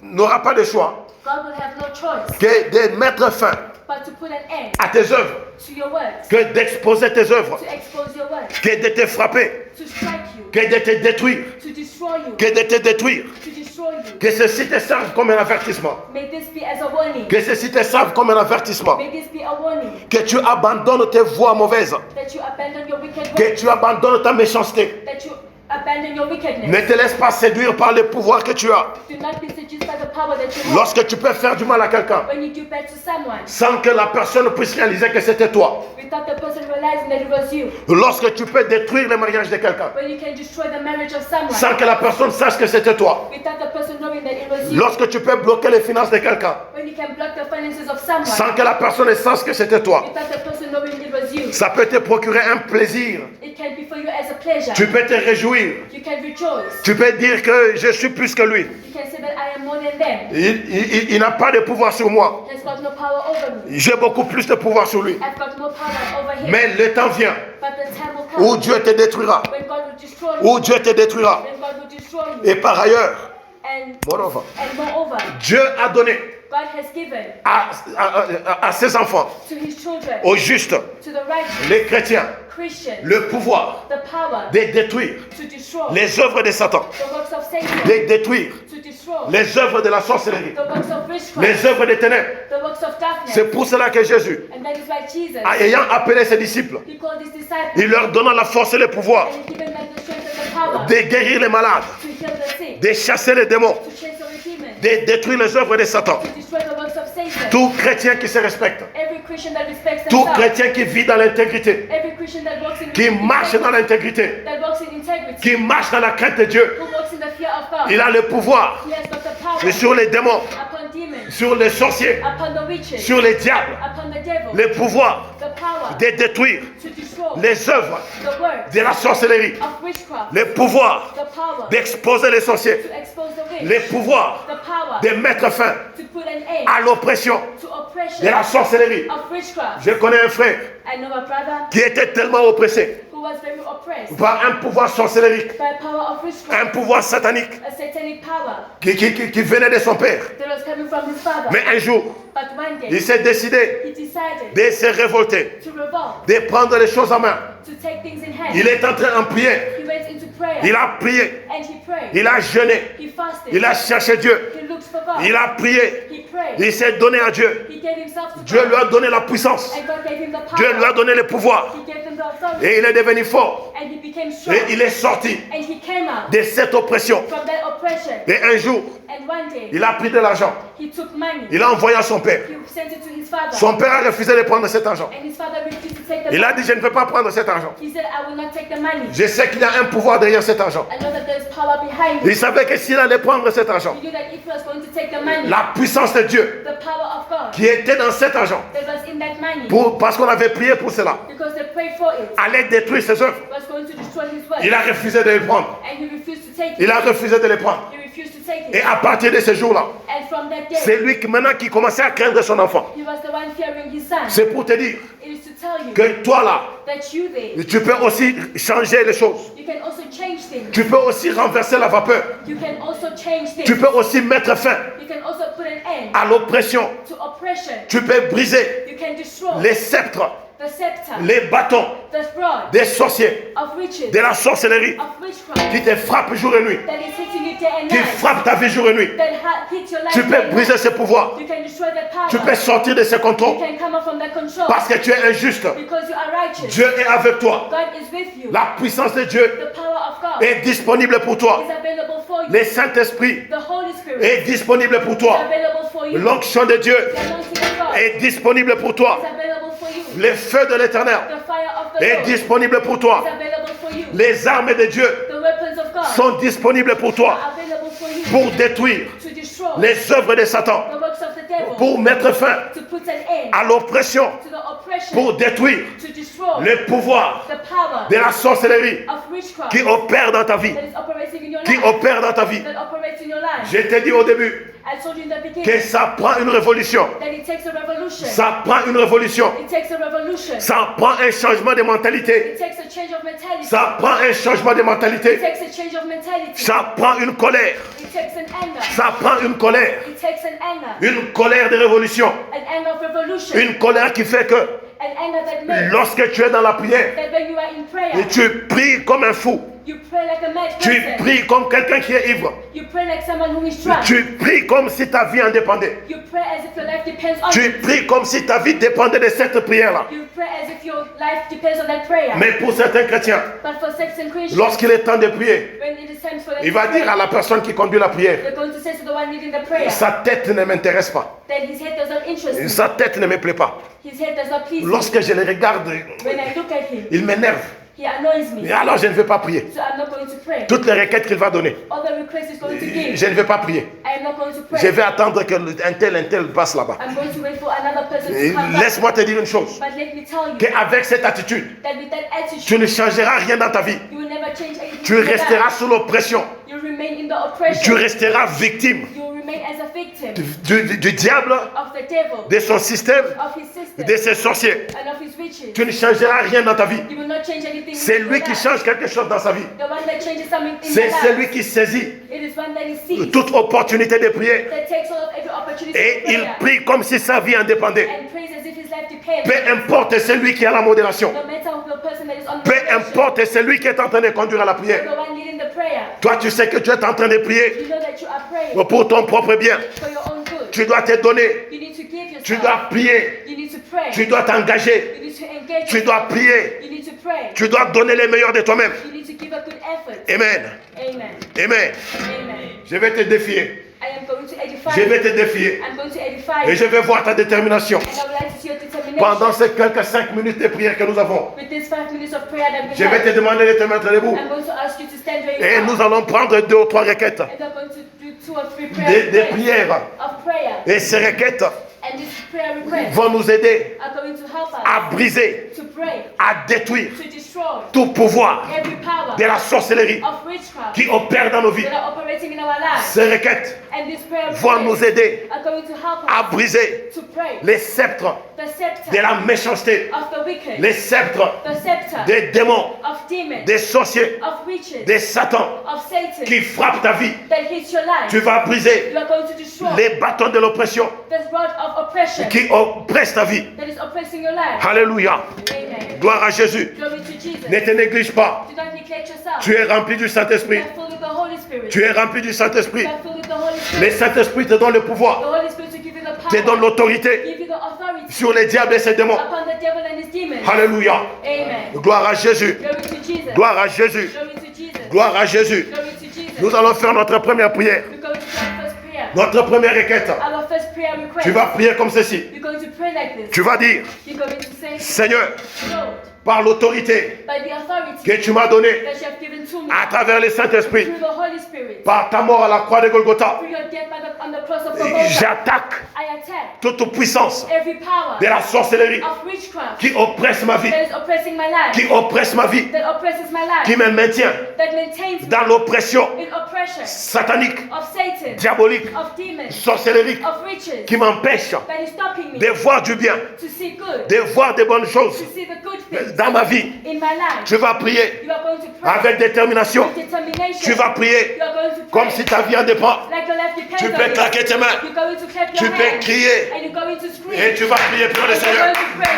Speaker 1: n'aura pas de choix
Speaker 2: God will have no choice
Speaker 1: que de mettre fin
Speaker 2: but to put an end
Speaker 1: à tes œuvres,
Speaker 2: to your words,
Speaker 1: que d'exposer tes œuvres,
Speaker 2: to expose your words,
Speaker 1: que de te frapper,
Speaker 2: to strike you,
Speaker 1: que de te détruire,
Speaker 2: to destroy you,
Speaker 1: que de te détruire.
Speaker 2: to destroy you.
Speaker 1: Que ceci te serve comme un avertissement.
Speaker 2: May this be as a warning.
Speaker 1: Que ceci te serve comme un avertissement.
Speaker 2: May this be a warning
Speaker 1: Que tu abandonnes tes voies mauvaises.
Speaker 2: that you abandon your wicked
Speaker 1: Que
Speaker 2: ways,
Speaker 1: tu abandonnes ta méchanceté.
Speaker 2: that you abandon your
Speaker 1: Ne
Speaker 2: wickedness.
Speaker 1: te laisse pas séduire par le pouvoir que tu as.
Speaker 2: Do not be seduced by the power that you have.
Speaker 1: Lorsque tu peux faire du mal à quelqu'un
Speaker 2: When you do bad to someone,
Speaker 1: sans que la personne puisse réaliser que c'était toi.
Speaker 2: without the person realizing that it was you.
Speaker 1: Lorsque tu peux détruire le mariage de quelqu'un
Speaker 2: When you can destroy the marriage of someone,
Speaker 1: sans que la personne sache que c'était toi.
Speaker 2: without the person knowing that it was you.
Speaker 1: Lorsque tu peux bloquer les finances de quelqu'un
Speaker 2: When you can block the finances of someone,
Speaker 1: sans que la personne sache que c'était toi.
Speaker 2: without the person knowing it was you.
Speaker 1: Ça peut te procurer un plaisir.
Speaker 2: It can be for you as a pleasure.
Speaker 1: Tu peux te réjouir.
Speaker 2: You can rejoice.
Speaker 1: Tu peux dire que je suis plus que lui.
Speaker 2: You can say that I am more than them.
Speaker 1: Il n'a pas de pouvoir sur moi.
Speaker 2: He has got no power over me.
Speaker 1: J'ai beaucoup plus de pouvoir sur lui.
Speaker 2: I've got more power over him.
Speaker 1: Mais le temps vient
Speaker 2: But the time will come
Speaker 1: où Dieu te détruira.
Speaker 2: when God will destroy you.
Speaker 1: Où Dieu te détruira.
Speaker 2: When God will destroy you.
Speaker 1: Et par ailleurs,
Speaker 2: And
Speaker 1: moreover,
Speaker 2: moreover,
Speaker 1: Dieu a donné
Speaker 2: God has given
Speaker 1: à ses enfants,
Speaker 2: to his children,
Speaker 1: aux justes,
Speaker 2: to the righteous,
Speaker 1: les chrétiens,
Speaker 2: Christians,
Speaker 1: le pouvoir
Speaker 2: the power
Speaker 1: de détruire
Speaker 2: to destroy
Speaker 1: les œuvres de Satan,
Speaker 2: the works of Satan,
Speaker 1: de détruire
Speaker 2: to destroy
Speaker 1: les œuvres de la sorcellerie,
Speaker 2: the works of witchcraft,
Speaker 1: les œuvres des ténèbres.
Speaker 2: the works of darkness.
Speaker 1: C'est pour cela que Jésus,
Speaker 2: And that is why Jesus,
Speaker 1: ayant appelé ses disciples,
Speaker 2: he called his disciples
Speaker 1: il leur donna la force et le pouvoir
Speaker 2: and he given them the strength and the power
Speaker 1: de guérir les malades,
Speaker 2: to heal the sick,
Speaker 1: de chasser les démons,
Speaker 2: to chase away demons,
Speaker 1: de détruire les œuvres de Satan.
Speaker 2: to destroy the works of Satan.
Speaker 1: Tout chrétien qui se respecte,
Speaker 2: Every Christian that respects
Speaker 1: tout
Speaker 2: themselves,
Speaker 1: chrétien qui vit dans l'intégrité,
Speaker 2: every Christian that walks in
Speaker 1: qui marche dans l'intégrité,
Speaker 2: that walks in integrity,
Speaker 1: qui marche dans la crainte de Dieu,
Speaker 2: who walks in the fear of God,
Speaker 1: il a le pouvoir
Speaker 2: he has got the power
Speaker 1: sur les démons,
Speaker 2: upon demons,
Speaker 1: sur les sorciers,
Speaker 2: upon the witches,
Speaker 1: sur les diables,
Speaker 2: upon the devil,
Speaker 1: le pouvoir
Speaker 2: the power
Speaker 1: de détruire
Speaker 2: to destroy
Speaker 1: les œuvres
Speaker 2: the works
Speaker 1: de la sorcellerie,
Speaker 2: of witchcraft,
Speaker 1: le pouvoir
Speaker 2: the power
Speaker 1: d'exposer les sorciers,
Speaker 2: to expose the witch,
Speaker 1: le pouvoir
Speaker 2: the power
Speaker 1: de mettre fin
Speaker 2: to put an end
Speaker 1: à l'oppression
Speaker 2: to
Speaker 1: de
Speaker 2: oppression
Speaker 1: la sorcellerie.
Speaker 2: of witchcraft.
Speaker 1: Je connais un frère
Speaker 2: I know a brother
Speaker 1: qui était tellement oppressé
Speaker 2: who was very oppressed
Speaker 1: par un pouvoir sorcellérique,
Speaker 2: by power of
Speaker 1: un
Speaker 2: witchcraft,
Speaker 1: pouvoir satanique
Speaker 2: a satanic power
Speaker 1: qui venait de son père.
Speaker 2: that was coming from his father.
Speaker 1: Mais un jour,
Speaker 2: But one day,
Speaker 1: il s'est décidé
Speaker 2: he decided
Speaker 1: de se révolter,
Speaker 2: to revolt,
Speaker 1: de prendre les choses en main.
Speaker 2: to take things in hand.
Speaker 1: Il est entré en prière.
Speaker 2: He went into prayer
Speaker 1: Il a prié.
Speaker 2: and he prayed.
Speaker 1: Il a jeûné.
Speaker 2: He fasted.
Speaker 1: Il a cherché Dieu.
Speaker 2: He looked for God.
Speaker 1: Il a prié.
Speaker 2: He prayed.
Speaker 1: Il s'est donné à Dieu.
Speaker 2: He gave himself to
Speaker 1: Dieu
Speaker 2: God.
Speaker 1: lui a donné la puissance.
Speaker 2: And God gave him the power.
Speaker 1: Dieu lui a donné le pouvoir.
Speaker 2: He gave him the authority.
Speaker 1: Et il est devenu fort.
Speaker 2: And he became strong.
Speaker 1: Et il est sorti
Speaker 2: And he came out
Speaker 1: de cette oppression.
Speaker 2: from that oppression.
Speaker 1: Et un jour,
Speaker 2: And one day,
Speaker 1: il a pris de l'argent.
Speaker 2: he took money.
Speaker 1: Il a envoyé à son père.
Speaker 2: He sent it to his father.
Speaker 1: Son père a refusé de prendre cet argent.
Speaker 2: And his father refused to take the
Speaker 1: Il a
Speaker 2: money.
Speaker 1: dit, je ne peux pas prendre cet argent.
Speaker 2: He said, I will not take the money.
Speaker 1: Je sais qu'il y a un pouvoir derrière cet argent.
Speaker 2: I know that there's power behind
Speaker 1: Il
Speaker 2: it.
Speaker 1: savait que s'il allait prendre cet argent,
Speaker 2: He knew that if he was going to take the money,
Speaker 1: la puissance de Dieu
Speaker 2: the power of God
Speaker 1: qui était dans cet argent,
Speaker 2: that was in that money,
Speaker 1: parce qu'on avait prié pour cela,
Speaker 2: because they prayed for it,
Speaker 1: allait détruire ses œuvres.
Speaker 2: was going to destroy his work.
Speaker 1: Il a refusé de les prendre.
Speaker 2: And he refused to take it.
Speaker 1: Il a refusé de les prendre.
Speaker 2: He refused to take
Speaker 1: Et
Speaker 2: it.
Speaker 1: à partir de ce jour-là,
Speaker 2: And from that day,
Speaker 1: c'est lui qui maintenant qui commençait à craindre son enfant.
Speaker 2: he was the one fearing his son.
Speaker 1: C'est pour te dire
Speaker 2: It is to tell you
Speaker 1: que toi là,
Speaker 2: that you there,
Speaker 1: tu peux aussi changer les choses.
Speaker 2: you can also change things.
Speaker 1: Tu peux aussi renverser la vapeur.
Speaker 2: You can also change
Speaker 1: Tu
Speaker 2: things.
Speaker 1: peux aussi mettre fin
Speaker 2: You can also put an end
Speaker 1: à l'oppression.
Speaker 2: to oppression.
Speaker 1: Tu peux briser
Speaker 2: You can destroy
Speaker 1: les sceptres,
Speaker 2: the scepter,
Speaker 1: les bâtons
Speaker 2: the rod
Speaker 1: des sorciers,
Speaker 2: of witches,
Speaker 1: de la sorcellerie
Speaker 2: of witchcraft
Speaker 1: qui te frappent jour et nuit,
Speaker 2: that is hitting you day and
Speaker 1: qui
Speaker 2: night,
Speaker 1: frappent ta vie jour et nuit.
Speaker 2: that hit your life.
Speaker 1: Tu
Speaker 2: day
Speaker 1: peux
Speaker 2: and
Speaker 1: briser
Speaker 2: night.
Speaker 1: ce pouvoir.
Speaker 2: You can destroy that power.
Speaker 1: Tu peux sortir de ce
Speaker 2: You
Speaker 1: contrôle
Speaker 2: can come out from that control
Speaker 1: parce que tu es injuste.
Speaker 2: because you are righteous.
Speaker 1: Dieu est avec toi.
Speaker 2: God is with you.
Speaker 1: La puissance de Dieu
Speaker 2: The power of God
Speaker 1: est disponible pour toi.
Speaker 2: is available for you.
Speaker 1: Le Saint-Esprit
Speaker 2: The Holy Spirit
Speaker 1: est disponible pour
Speaker 2: is
Speaker 1: toi.
Speaker 2: available for you.
Speaker 1: L'onction de Dieu
Speaker 2: The anointing of God
Speaker 1: est disponible pour toi.
Speaker 2: is available for you.
Speaker 1: Le feu de l'Éternel
Speaker 2: The fire of the
Speaker 1: est
Speaker 2: Lord
Speaker 1: disponible pour
Speaker 2: is
Speaker 1: toi.
Speaker 2: available for you.
Speaker 1: Les armes de Dieu
Speaker 2: The weapons of God
Speaker 1: sont disponibles pour toi
Speaker 2: are available for you
Speaker 1: pour détruire
Speaker 2: to destroy
Speaker 1: les œuvres de Satan,
Speaker 2: the works of the devil,
Speaker 1: pour mettre fin
Speaker 2: to put an end
Speaker 1: à l'oppression,
Speaker 2: to the oppression,
Speaker 1: pour détruire
Speaker 2: to destroy
Speaker 1: le pouvoir
Speaker 2: the power
Speaker 1: de la sorcellerie
Speaker 2: of witchcraft
Speaker 1: qui opère dans ta vie,
Speaker 2: that is operating in your
Speaker 1: qui
Speaker 2: life,
Speaker 1: opère dans ta vie.
Speaker 2: that operates in your life.
Speaker 1: Je t'ai dit au début
Speaker 2: I told you in the beginning
Speaker 1: que ça prend une révolution.
Speaker 2: that it takes a revolution.
Speaker 1: Ça prend une révolution.
Speaker 2: It takes a revolution.
Speaker 1: Ça prend un changement de mentalité.
Speaker 2: It takes a change of mentality.
Speaker 1: Ça prend un changement de
Speaker 2: It
Speaker 1: mentalité.
Speaker 2: takes a change of mentality.
Speaker 1: Ça prend une colère.
Speaker 2: It takes an anger.
Speaker 1: Ça prend une colère.
Speaker 2: It takes an anger.
Speaker 1: Une colère de révolution.
Speaker 2: An anger of revolution.
Speaker 1: Une colère qui fait que
Speaker 2: An anger that makes
Speaker 1: lorsque tu es dans la prière,
Speaker 2: that when you are in prayer,
Speaker 1: et tu pries comme un fou.
Speaker 2: you pray like a mad
Speaker 1: Tu
Speaker 2: person.
Speaker 1: pries comme quelqu'un qui est ivre.
Speaker 2: You pray like someone who is drunk.
Speaker 1: Tu pries comme si ta vie en dépendait.
Speaker 2: You pray as if your life depends on
Speaker 1: Tu
Speaker 2: it.
Speaker 1: pries comme si ta vie dépendait de cette prière-là.
Speaker 2: You pray as if your life depends on that prayer.
Speaker 1: Mais pour certains chrétiens,
Speaker 2: But for sects and Christians,
Speaker 1: lorsqu'il est temps de prier,
Speaker 2: when it is time for them
Speaker 1: il
Speaker 2: to
Speaker 1: va dire à
Speaker 2: pray,
Speaker 1: la personne qui conduit la prière,
Speaker 2: they're going to say to the one leading the prayer
Speaker 1: sa tête ne m'intéresse pas.
Speaker 2: that his head does not interest me.
Speaker 1: Sa tête ne me plaît pas.
Speaker 2: His head does not please me.
Speaker 1: Lorsque je le regarde,
Speaker 2: When I look at him,
Speaker 1: il m'énerve.
Speaker 2: he annoys me.
Speaker 1: Et alors je ne vais pas prier.
Speaker 2: So I'm not going to pray.
Speaker 1: Toutes les requêtes qu'il va donner,
Speaker 2: All the requests he's going to give,
Speaker 1: je ne vais pas prier.
Speaker 2: I am not going to
Speaker 1: Je
Speaker 2: pray.
Speaker 1: vais attendre que un tel passe là-bas.
Speaker 2: I'm going to wait for another person
Speaker 1: Et
Speaker 2: to come back.
Speaker 1: laisse-moi te dire une chose,
Speaker 2: But let me tell you
Speaker 1: qu'avec cette attitude,
Speaker 2: that with that attitude,
Speaker 1: tu ne changeras rien dans ta vie.
Speaker 2: you will never change anything.
Speaker 1: Tu
Speaker 2: in your
Speaker 1: resteras
Speaker 2: life.
Speaker 1: sous l'oppression.
Speaker 2: You remain in the
Speaker 1: Tu
Speaker 2: oppression.
Speaker 1: resteras victime
Speaker 2: You will remain as a victim
Speaker 1: du diable,
Speaker 2: of the devil,
Speaker 1: de son système,
Speaker 2: of his system,
Speaker 1: de ses sorciers.
Speaker 2: and of his witches.
Speaker 1: Tu ne changeras rien dans ta vie.
Speaker 2: You will not change anything.
Speaker 1: C'est
Speaker 2: in your
Speaker 1: lui qui
Speaker 2: life.
Speaker 1: change quelque chose dans sa vie.
Speaker 2: The one that changes something in
Speaker 1: C'est
Speaker 2: your life.
Speaker 1: celui qui saisit
Speaker 2: It is one that is seized,
Speaker 1: toute opportunité de prier.
Speaker 2: that takes hold of every opportunity
Speaker 1: Et
Speaker 2: to
Speaker 1: il
Speaker 2: prayer,
Speaker 1: prie comme si sa vie en dépendait.
Speaker 2: and prays as if his life depends.
Speaker 1: Peu importe celui qui a la modération.
Speaker 2: No matter of the person that is on
Speaker 1: Peu
Speaker 2: the
Speaker 1: importe celui qui est en train de conduire à la prière.
Speaker 2: the one leading the prayer.
Speaker 1: Toi, tu sais que tu es en train de prier
Speaker 2: You know that you are praying
Speaker 1: pour ton propre bien.
Speaker 2: for your own good.
Speaker 1: Tu dois te donner.
Speaker 2: You need to give
Speaker 1: Tu
Speaker 2: yourself.
Speaker 1: dois prier.
Speaker 2: You need to pray.
Speaker 1: Tu dois t'engager.
Speaker 2: You need to engage.
Speaker 1: Tu dois prier.
Speaker 2: You need to pray.
Speaker 1: Tu dois donner le meilleur de toi-même.
Speaker 2: You need to give a good effort.
Speaker 1: Amen.
Speaker 2: Amen.
Speaker 1: Amen.
Speaker 2: Amen.
Speaker 1: Je vais te défier.
Speaker 2: I am going to edify
Speaker 1: Je
Speaker 2: you.
Speaker 1: vais te défier.
Speaker 2: I'm going to edify
Speaker 1: Et
Speaker 2: you.
Speaker 1: je vais voir ta détermination.
Speaker 2: And I would like to see your determination.
Speaker 1: Pendant ces quelques 5 minutes de prière que nous avons,
Speaker 2: With these 5 minutes of prayer that we
Speaker 1: je vais
Speaker 2: have,
Speaker 1: te demander de te mettre debout.
Speaker 2: I'm going to ask you to stand very
Speaker 1: Et
Speaker 2: up.
Speaker 1: nous allons prendre 2 ou 3 requêtes.
Speaker 2: And I'm going to do 2 or 3
Speaker 1: Des
Speaker 2: prayer requests
Speaker 1: prières.
Speaker 2: of prayer.
Speaker 1: Et ces requêtes
Speaker 2: And these prayer requests
Speaker 1: vont nous aider
Speaker 2: are going to help us
Speaker 1: à briser,
Speaker 2: to break,
Speaker 1: à détruire
Speaker 2: to destroy
Speaker 1: tout pouvoir
Speaker 2: every power
Speaker 1: de la sorcellerie
Speaker 2: of witchcraft
Speaker 1: qui opère dans nos vies.
Speaker 2: that are operating in our lives.
Speaker 1: Ces requêtes
Speaker 2: And these prayer
Speaker 1: vont nous
Speaker 2: requests
Speaker 1: aider
Speaker 2: are going to help
Speaker 1: à
Speaker 2: us
Speaker 1: briser
Speaker 2: to break
Speaker 1: les sceptres
Speaker 2: the scepter
Speaker 1: de la méchanceté,
Speaker 2: of the wicked,
Speaker 1: les sceptres
Speaker 2: the scepter
Speaker 1: des démons,
Speaker 2: of demons,
Speaker 1: des sorciers,
Speaker 2: of witches,
Speaker 1: des satans
Speaker 2: of Satan
Speaker 1: qui frappent ta vie.
Speaker 2: that hits your life.
Speaker 1: Tu vas briser
Speaker 2: You are going to destroy
Speaker 1: les bâtons de l'oppression
Speaker 2: this rod of oppression
Speaker 1: qui oppressent ta vie.
Speaker 2: that is oppressing your life.
Speaker 1: Alléluia.
Speaker 2: Amen.
Speaker 1: Gloire à Jésus.
Speaker 2: Glory to Jesus.
Speaker 1: Ne te néglige pas.
Speaker 2: Do not neglect yourself.
Speaker 1: Tu es rempli du
Speaker 2: You
Speaker 1: Saint-Esprit.
Speaker 2: are filled with the Holy Spirit.
Speaker 1: Tu es rempli du Saint-Esprit.
Speaker 2: You are filled with the Holy
Speaker 1: Le
Speaker 2: Spirit.
Speaker 1: Saint-Esprit te donne le
Speaker 2: The
Speaker 1: pouvoir,
Speaker 2: Holy Spirit to give you the
Speaker 1: te donne
Speaker 2: power,
Speaker 1: l'autorité
Speaker 2: give you the authority
Speaker 1: sur les diables et ses démons.
Speaker 2: upon the devil and his demons. demons.
Speaker 1: Alléluia.
Speaker 2: Amen.
Speaker 1: Gloire à Jésus.
Speaker 2: Glory to Jesus.
Speaker 1: Gloire à Jésus.
Speaker 2: Glory to Jesus.
Speaker 1: Gloire à Jésus.
Speaker 2: Glory to Jesus.
Speaker 1: Nous allons faire notre première prière.
Speaker 2: We're going to do our first prayer.
Speaker 1: Notre première requête.
Speaker 2: Our first prayer request.
Speaker 1: Tu vas prier comme ceci.
Speaker 2: You're going to pray like this.
Speaker 1: Tu vas dire,
Speaker 2: You're going to say,
Speaker 1: Seigneur,
Speaker 2: Lord,
Speaker 1: par l'autorité
Speaker 2: by the authority
Speaker 1: que tu m'as donnée
Speaker 2: that you have given to me
Speaker 1: à travers le Saint-Esprit,
Speaker 2: through the Holy Spirit,
Speaker 1: par ta mort à la croix de Golgotha,
Speaker 2: through your death on the cross of Golgotha,
Speaker 1: j'attaque
Speaker 2: I attack
Speaker 1: toute puissance
Speaker 2: every power
Speaker 1: de la sorcellerie
Speaker 2: of witchcraft
Speaker 1: qui oppresse ma vie,
Speaker 2: that is oppressing my life,
Speaker 1: qui oppresse ma vie,
Speaker 2: that oppresses my life,
Speaker 1: qui me maintient
Speaker 2: that maintains me
Speaker 1: dans l'oppression
Speaker 2: in oppression
Speaker 1: satanique,
Speaker 2: of Satan,
Speaker 1: diabolique,
Speaker 2: of demons,
Speaker 1: sorcellerique,
Speaker 2: of riches,
Speaker 1: qui m'empêche
Speaker 2: that is stopping me
Speaker 1: de voir du bien,
Speaker 2: to see good,
Speaker 1: de voir de bonnes choses
Speaker 2: to see the good things
Speaker 1: dans ma vie.
Speaker 2: in my life.
Speaker 1: Tu vas prier
Speaker 2: You are going to pray
Speaker 1: avec détermination.
Speaker 2: with determination.
Speaker 1: Tu vas prier
Speaker 2: You are going to pray
Speaker 1: comme si ta vie en dépend.
Speaker 2: like your life depends
Speaker 1: Tu
Speaker 2: on
Speaker 1: peux
Speaker 2: it.
Speaker 1: claquer tes mains.
Speaker 2: You're going to clap
Speaker 1: Tu
Speaker 2: your
Speaker 1: peux
Speaker 2: hands
Speaker 1: crier.
Speaker 2: and you're going to scream.
Speaker 1: Et tu vas prier pour le Seigneur.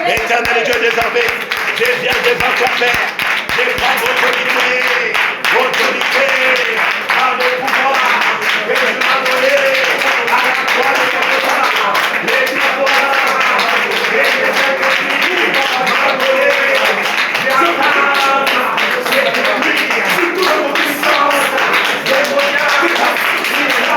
Speaker 1: Éternel Dieu des armées, je viens devant toi, Père. Je prends autorité par le pouvoir que tu m'as donné à la croix de Golgotha. Les pouvoirs et les Saint-Esprit m'ont donné. J'attends cette nuit, toute puissance, démoniaque,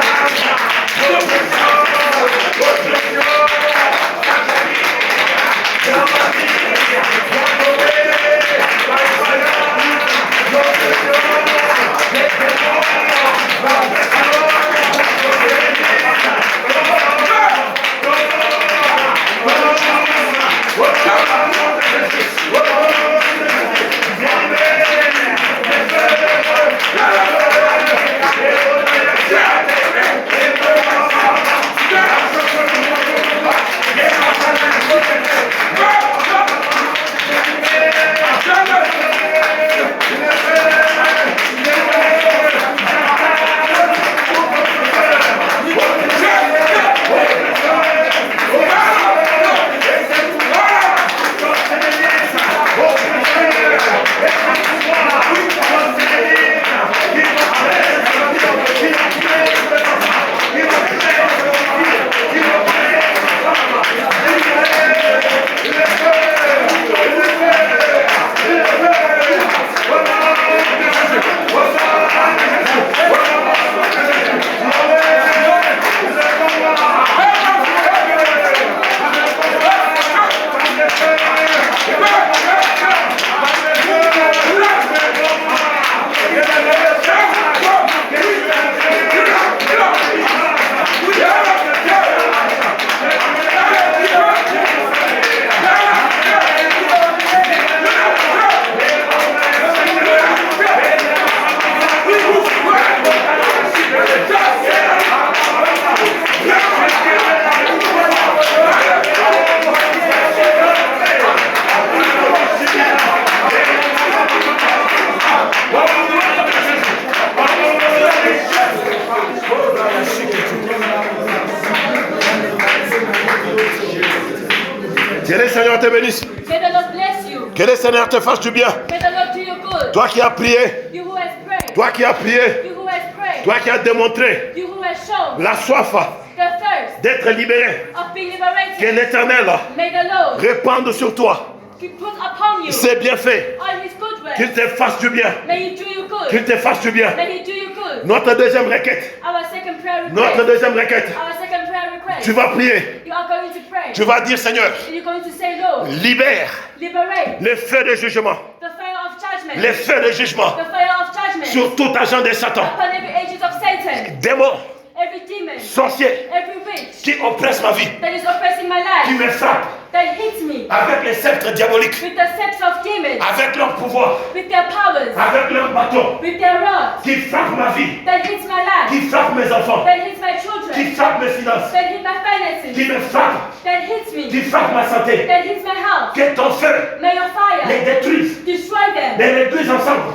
Speaker 1: Que le Seigneur te bénisse.
Speaker 2: May the Lord bless you.
Speaker 1: Que le Seigneur te fasse du bien.
Speaker 2: May the Lord do you good.
Speaker 1: Toi qui as prié,
Speaker 2: You who has prayed.
Speaker 1: toi qui as prié,
Speaker 2: You who has prayed.
Speaker 1: toi qui as démontré
Speaker 2: You who has shown
Speaker 1: la soif
Speaker 2: the thirst
Speaker 1: d'être libéré.
Speaker 2: of being
Speaker 1: Que
Speaker 2: liberated.
Speaker 1: l'Éternel
Speaker 2: May the Lord
Speaker 1: répande sur toi
Speaker 2: put upon you
Speaker 1: ses bienfaits.
Speaker 2: all his good
Speaker 1: Qu'il
Speaker 2: works.
Speaker 1: te fasse du bien.
Speaker 2: May he do you good.
Speaker 1: Qu'il te fasse du bien.
Speaker 2: May he do you good.
Speaker 1: Notre deuxième requête.
Speaker 2: Our second prayer
Speaker 1: Notre
Speaker 2: request.
Speaker 1: deuxième requête.
Speaker 2: Our second prayer request.
Speaker 1: Tu vas prier.
Speaker 2: You are going to pray.
Speaker 1: Tu vas dire, Seigneur,
Speaker 2: And you're going to say, Lord,
Speaker 1: libère
Speaker 2: liberate
Speaker 1: le feu de jugement.
Speaker 2: the fire of judgment.
Speaker 1: Le feu de jugement
Speaker 2: The fire of judgment
Speaker 1: sur tout agent de Satan.
Speaker 2: upon every agent of Satan,
Speaker 1: Démon,
Speaker 2: every demon,
Speaker 1: sorcier
Speaker 2: every witch
Speaker 1: qui oppresse ma vie,
Speaker 2: that is oppressing my
Speaker 1: qui
Speaker 2: life,
Speaker 1: me frappe
Speaker 2: that hits me
Speaker 1: avec les sceptres diaboliques,
Speaker 2: with the scepter of demons,
Speaker 1: avec leur pouvoir,
Speaker 2: with their powers,
Speaker 1: avec leur bâton,
Speaker 2: with their rods,
Speaker 1: qui frappe ma vie,
Speaker 2: that hits my life,
Speaker 1: qui frappe mes enfants,
Speaker 2: that hits my
Speaker 1: qui
Speaker 2: children,
Speaker 1: frappe mes finances,
Speaker 2: that hits my
Speaker 1: qui
Speaker 2: finances,
Speaker 1: me frappe,
Speaker 2: that hits me,
Speaker 1: qui frappe ma santé.
Speaker 2: that hits my health.
Speaker 1: Que ton feu
Speaker 2: May your
Speaker 1: les
Speaker 2: fire
Speaker 1: détruise,
Speaker 2: destroy them,
Speaker 1: les réduise ensemble,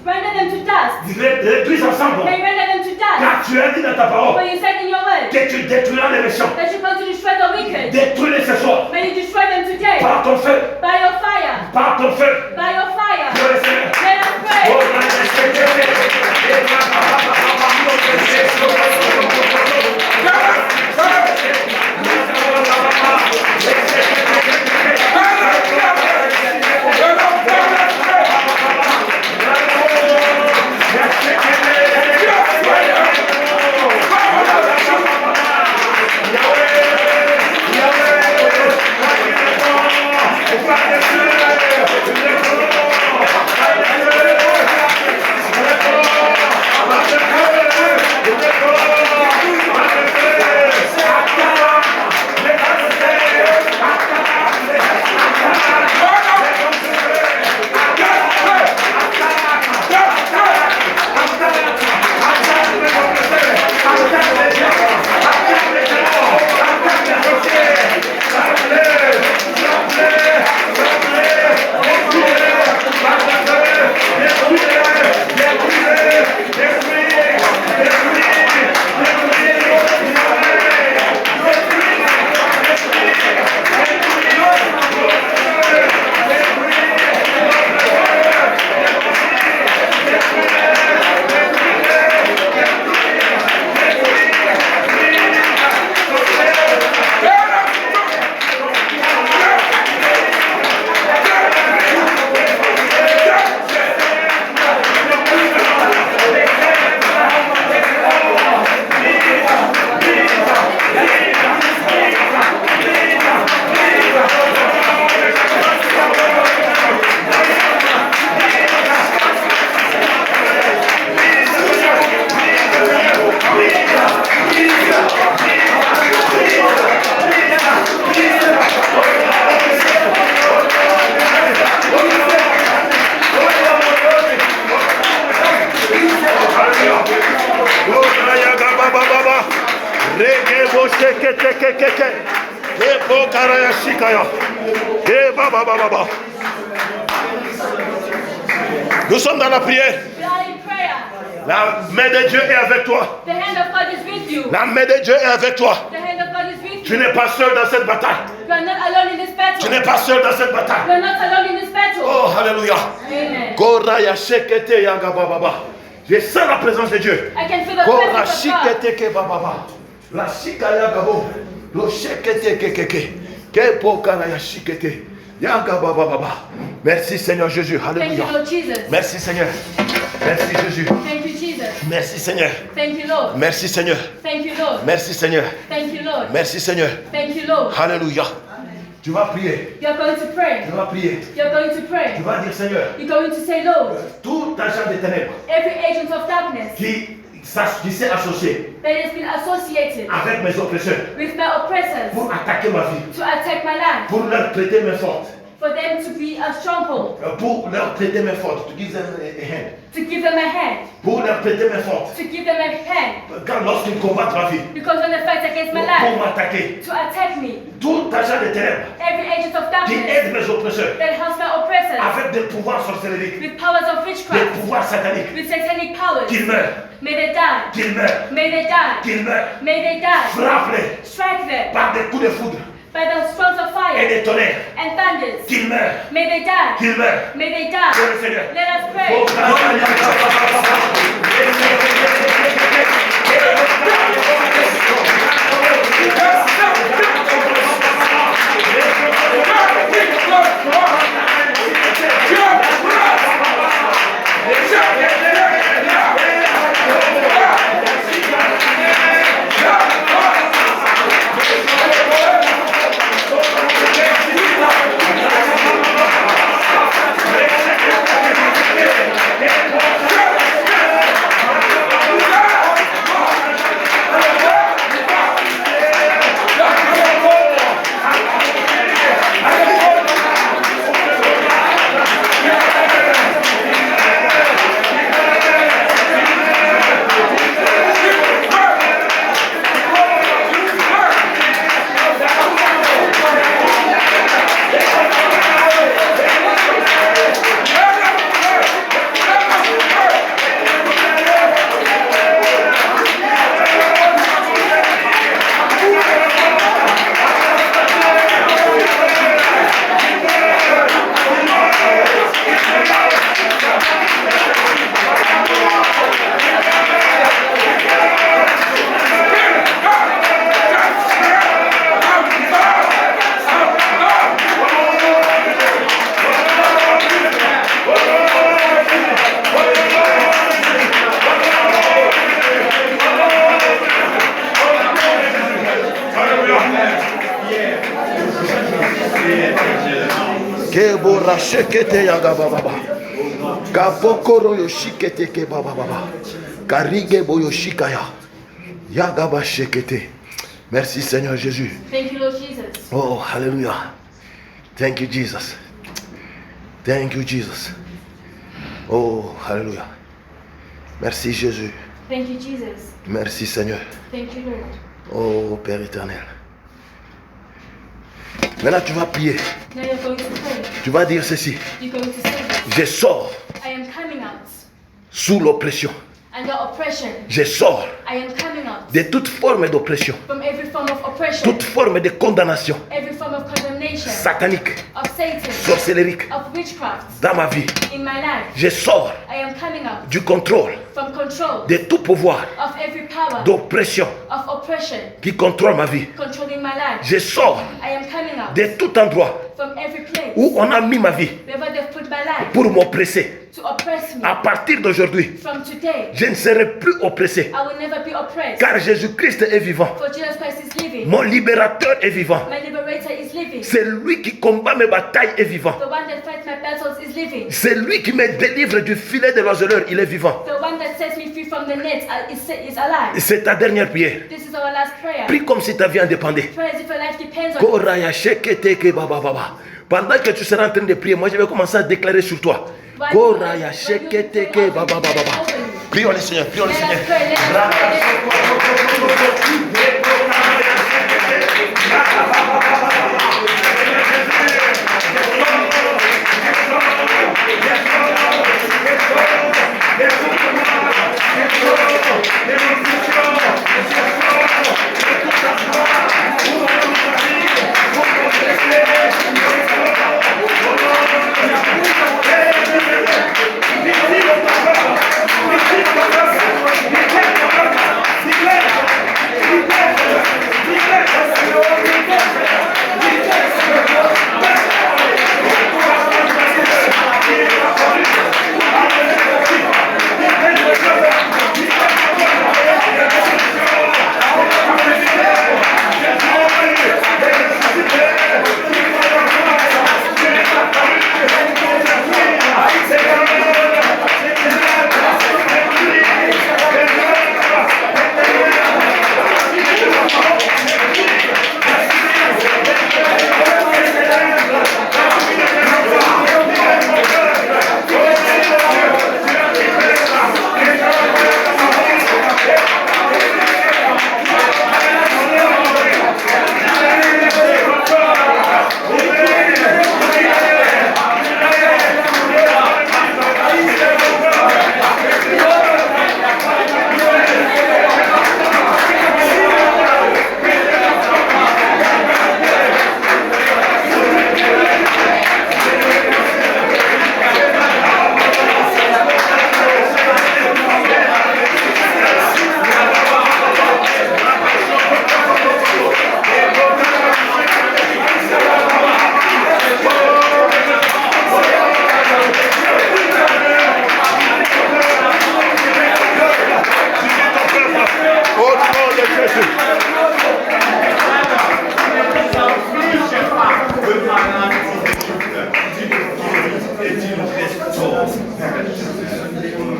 Speaker 2: render them to dust.
Speaker 1: les réduise ensemble.
Speaker 2: May render them to dust.
Speaker 1: Car tu as dit dans ta parole
Speaker 2: For you said in your word
Speaker 1: que tu détruiras les méchants.
Speaker 2: that you're going to destroy the wicked.
Speaker 1: Détruis-les ce soir
Speaker 2: May you destroy them today
Speaker 1: par ton feu,
Speaker 2: by your fire,
Speaker 1: par ton feu.
Speaker 2: by your fire.
Speaker 1: Dieu le Seigneur.
Speaker 2: Let us pray.
Speaker 1: Oh, dans le Seigneur. Nous sommes dans la prière.
Speaker 2: We are in prayer.
Speaker 1: La main de Dieu est avec toi.
Speaker 2: The hand of God is with you.
Speaker 1: La main de Dieu est avec toi.
Speaker 2: The hand of God is with
Speaker 1: Tu
Speaker 2: you.
Speaker 1: n'es pas seul dans cette bataille.
Speaker 2: You are not alone in this
Speaker 1: Tu
Speaker 2: battle.
Speaker 1: n'es pas seul dans cette
Speaker 2: You
Speaker 1: bataille.
Speaker 2: are not alone in this battle.
Speaker 1: Oh, alléluia.
Speaker 2: Amen.
Speaker 1: Koraya shekete yaga bababa. Je sens la présence de Dieu.
Speaker 2: I can feel the
Speaker 1: Kora
Speaker 2: presence of God.
Speaker 1: shikete ke bababa. La shika yaga bo. Lo shekete kekeke. Ke pokara ya shikete. Yaga bababa. Merci Seigneur Jésus.
Speaker 2: Thank you,
Speaker 1: Alléluia.
Speaker 2: Lord Jesus.
Speaker 1: Merci Seigneur. Merci Jésus.
Speaker 2: Thank you, Jesus.
Speaker 1: Merci Seigneur.
Speaker 2: Thank you, Lord.
Speaker 1: Merci Seigneur.
Speaker 2: Thank you, Lord.
Speaker 1: Merci Seigneur.
Speaker 2: Thank you, Lord.
Speaker 1: Merci Seigneur.
Speaker 2: Thank you, Lord.
Speaker 1: Alléluia. Tu vas prier.
Speaker 2: You're going to pray.
Speaker 1: Tu vas prier.
Speaker 2: You're going to
Speaker 1: Tu
Speaker 2: pray.
Speaker 1: vas dire Seigneur,
Speaker 2: You're going to say, Lord,
Speaker 1: tout agent des ténèbres
Speaker 2: every agent of darkness
Speaker 1: qui s'est associé
Speaker 2: that has been associated
Speaker 1: avec mes oppresseurs
Speaker 2: with my oppressors
Speaker 1: pour attaquer ma vie,
Speaker 2: to attack my life,
Speaker 1: pour leur prêter main forte,
Speaker 2: for them to be a stronghold,
Speaker 1: pour leur prêter main forte, to give them a hand,
Speaker 2: to give them a hand,
Speaker 1: pour leur prêter main forte,
Speaker 2: to give them a hand,
Speaker 1: quand lorsqu'ils combattent ma vie,
Speaker 2: because when they fight against my
Speaker 1: pour
Speaker 2: life,
Speaker 1: m'attaquer,
Speaker 2: to attack me,
Speaker 1: tout agent des ténèbres
Speaker 2: every agent of
Speaker 1: qui
Speaker 2: darkness
Speaker 1: aide mes oppresseurs
Speaker 2: that helps my oppressors
Speaker 1: avec des pouvoirs sorcelleries,
Speaker 2: with powers of
Speaker 1: des
Speaker 2: witchcraft,
Speaker 1: pouvoirs sataniques,
Speaker 2: with satanic powers,
Speaker 1: qu'ils meurent,
Speaker 2: may they die,
Speaker 1: qu'ils meurent,
Speaker 2: may they die,
Speaker 1: qu'ils meurent,
Speaker 2: may they die,
Speaker 1: frappe-les
Speaker 2: strike them
Speaker 1: par des coups de foudre
Speaker 2: by the storms of
Speaker 1: et
Speaker 2: fire
Speaker 1: des tonnerres,
Speaker 2: and thunders,
Speaker 1: qu'ils meurent,
Speaker 2: may they die,
Speaker 1: qu'ils meurent.
Speaker 2: may they
Speaker 1: Pour
Speaker 2: die.
Speaker 1: le Seigneur.
Speaker 2: Let us pray.
Speaker 1: Kebora shekete yaga baba. Kabokoro yoshikete ke baba baba. Karige boyoshikaya. Yaga ba shekete. Merci Seigneur Jésus.
Speaker 2: Thank you, Lord Jesus.
Speaker 1: Oh, hallelujah. Thank you, Jesus. Thank you, Jesus. Oh, hallelujah. Merci, Jésus.
Speaker 2: Thank you, Jesus.
Speaker 1: Merci, Seigneur.
Speaker 2: Thank you, Lord.
Speaker 1: Oh, Père éternel. Maintenant, tu vas prier.
Speaker 2: Now you're going to pray.
Speaker 1: Tu vas dire ceci.
Speaker 2: You're going to say this.
Speaker 1: Je sors
Speaker 2: I am coming out
Speaker 1: sous l'oppression.
Speaker 2: under oppression.
Speaker 1: Je sors
Speaker 2: I am coming out
Speaker 1: de toute forme d'oppression,
Speaker 2: from every form of oppression,
Speaker 1: toute forme de condamnation
Speaker 2: every form of condemnation,
Speaker 1: satanique,
Speaker 2: of Satan,
Speaker 1: sorcellerique
Speaker 2: of witchcraft
Speaker 1: dans ma vie.
Speaker 2: in my life.
Speaker 1: Je sors
Speaker 2: I am coming out
Speaker 1: du contrôle
Speaker 2: from control
Speaker 1: de tout pouvoir
Speaker 2: of every power
Speaker 1: d'oppression
Speaker 2: of oppression
Speaker 1: qui contrôle ma vie.
Speaker 2: controlling my life.
Speaker 1: Je sors
Speaker 2: I am coming out
Speaker 1: de tout endroit
Speaker 2: from every place
Speaker 1: où on a mis ma vie
Speaker 2: wherever they've put my life
Speaker 1: pour m'oppresser.
Speaker 2: to oppress me.
Speaker 1: À partir d'aujourd'hui,
Speaker 2: From today,
Speaker 1: je ne serai plus oppressé,
Speaker 2: I will never be oppressed.
Speaker 1: car Jésus-Christ est vivant.
Speaker 2: For Jesus Christ is living.
Speaker 1: Mon libérateur est vivant.
Speaker 2: My liberator is living.
Speaker 1: C'est lui qui combat mes batailles est vivant.
Speaker 2: The one that fights my battles is living.
Speaker 1: C'est lui qui me délivre du filet de l'oiseleur, il est vivant.
Speaker 2: The one that sets me free from the net is alive.
Speaker 1: C'est ta dernière prière.
Speaker 2: This is our last prayer.
Speaker 1: Prie comme si ta vie en dépendait.
Speaker 2: Pray as if your life depends on it.
Speaker 1: Koraya sheketeke baba baba. Pendant que tu seras en train de prier, moi je vais commencer à déclarer sur toi. Koraya sheketeke baba baba baba. Prions le Seigneur, prions le
Speaker 2: Let
Speaker 1: Seigneur.
Speaker 2: us pray. Let us pray.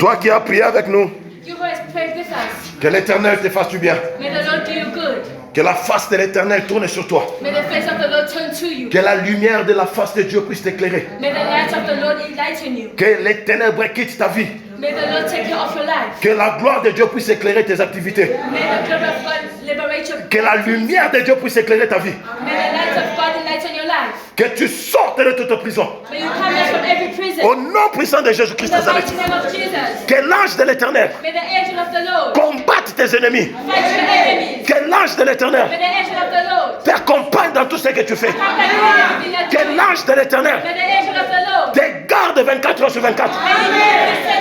Speaker 1: Toi qui as prié avec nous,
Speaker 2: You who has prayed with us.
Speaker 1: que l'Éternel te fasse du bien.
Speaker 2: May the Lord do you good.
Speaker 1: Que la face de l'Éternel tourne sur toi.
Speaker 2: May the face of the Lord turn to you.
Speaker 1: Que la lumière de la face de Dieu puisse t'éclairer.
Speaker 2: May the light of the Lord enlighten you.
Speaker 1: Que les ténèbres quittent ta vie.
Speaker 2: May the Lord take you off your life.
Speaker 1: Que la gloire de Dieu puisse éclairer tes activités.
Speaker 2: May the glory of God liberate your
Speaker 1: Que la lumière de Dieu puisse éclairer ta vie.
Speaker 2: May the light of God enlighten your life.
Speaker 1: Que tu sortes de toute prison.
Speaker 2: May you come out from every prison.
Speaker 1: Au nom puissant de Jésus-Christ
Speaker 2: In
Speaker 1: de
Speaker 2: the
Speaker 1: Nazareth.
Speaker 2: mighty name of Jesus.
Speaker 1: Que l'ange de l'Éternel
Speaker 2: May the angel of the Lord
Speaker 1: combatte tes ennemis.
Speaker 2: fight your enemies.
Speaker 1: Que l'ange de
Speaker 2: May
Speaker 1: l'Éternel
Speaker 2: the angel of the Lord
Speaker 1: t'accompagne dans tout ce que tu fais.
Speaker 2: accompany you in everything that you
Speaker 1: Que
Speaker 2: do.
Speaker 1: l'ange de l'Éternel
Speaker 2: May the angel of the Lord
Speaker 1: te garde 24 heures sur 24.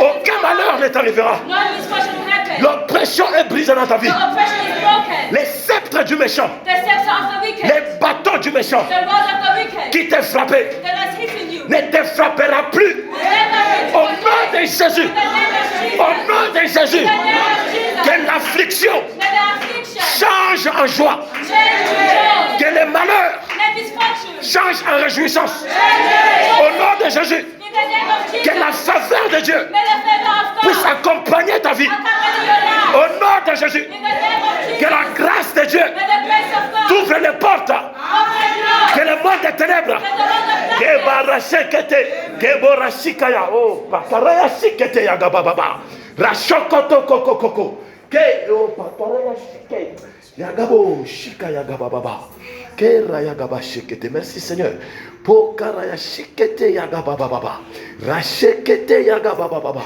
Speaker 1: Aucun malheur ne t'arrivera.
Speaker 2: no misfortune will happen.
Speaker 1: L'oppression est brisée dans ta vie.
Speaker 2: The oppression is broken.
Speaker 1: Les sceptres du méchant,
Speaker 2: The scepter of the wicked.
Speaker 1: les bâtons du méchant
Speaker 2: The rod of the wicked.
Speaker 1: qui t'a frappé
Speaker 2: That has hidden you.
Speaker 1: ne te frappera plus.
Speaker 2: Will never hit
Speaker 1: Au
Speaker 2: you.
Speaker 1: nom de Jésus.
Speaker 2: In the name of Jesus.
Speaker 1: Au nom de Jésus.
Speaker 2: In the name of Jesus.
Speaker 1: Que l'affliction
Speaker 2: May the affliction
Speaker 1: change en joie.
Speaker 2: change to joy.
Speaker 1: Que les malheurs
Speaker 2: Let misfortune
Speaker 1: change en réjouissance.
Speaker 2: change
Speaker 1: Au nom de Jésus.
Speaker 2: in the name of Jesus.
Speaker 1: Que la faveur de Dieu
Speaker 2: May the favor of
Speaker 1: puisse
Speaker 2: God
Speaker 1: accompagner ta vie.
Speaker 2: accompany your life.
Speaker 1: Au nom de Jésus.
Speaker 2: In the name of Jesus.
Speaker 1: Que la grâce de Dieu
Speaker 2: May the grace of God
Speaker 1: t'ouvre les portes.
Speaker 2: open doors.
Speaker 1: Que le monde des ténèbres.
Speaker 2: May the Lord of
Speaker 1: Que
Speaker 2: darkness
Speaker 1: barashekete, que borashikaya, oh, paparaya shikete yagababa, rashokoto koko koko, que oh paparaya shike, yagabo shika yagababa, que rayagaba shikete. Merci Seigneur. Pokaraya shikete yagababa, rashekete yagababa.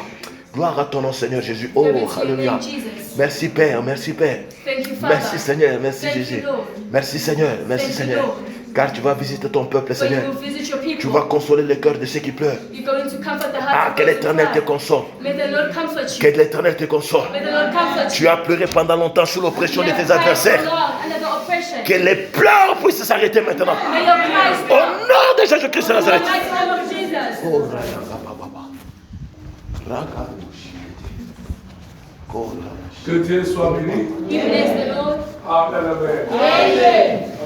Speaker 1: Gloire à ton nom Seigneur Jésus. Oh
Speaker 2: Glory to your
Speaker 1: alléluia.
Speaker 2: name, Jesus.
Speaker 1: Merci Père, merci Père.
Speaker 2: Thank you, Father.
Speaker 1: Merci Seigneur, merci
Speaker 2: Thank you,
Speaker 1: Jésus.
Speaker 2: Lord.
Speaker 1: Merci Seigneur, merci
Speaker 2: Thank you,
Speaker 1: Seigneur.
Speaker 2: Lord.
Speaker 1: Car tu vas visiter ton peuple
Speaker 2: For you
Speaker 1: Seigneur.
Speaker 2: will visit your people.
Speaker 1: Tu vas consoler le cœur de ceux qui pleurent.
Speaker 2: You're going to comfort the
Speaker 1: Ah,
Speaker 2: hearts of
Speaker 1: que
Speaker 2: those who
Speaker 1: l'Éternel te
Speaker 2: cry.
Speaker 1: console.
Speaker 2: May the Lord comfort you.
Speaker 1: Que l'Éternel te console.
Speaker 2: May the Lord comfort
Speaker 1: Tu
Speaker 2: you.
Speaker 1: as pleuré pendant longtemps sous l'oppression de
Speaker 2: You
Speaker 1: tes
Speaker 2: have cried
Speaker 1: adversaires.
Speaker 2: so long under the oppression.
Speaker 1: Que les pleurs puissent s'arrêter maintenant.
Speaker 2: May your cries
Speaker 1: Au
Speaker 2: stop.
Speaker 1: nom de Jésus-Christ de
Speaker 2: In the
Speaker 1: Nazareth.
Speaker 2: mighty name of Jesus.
Speaker 1: Oh, ragababa. Ragabushi. Oh,
Speaker 4: Que Dieu soit béni.
Speaker 2: You bless the Lord.
Speaker 4: Amen. Amen.
Speaker 2: Amen.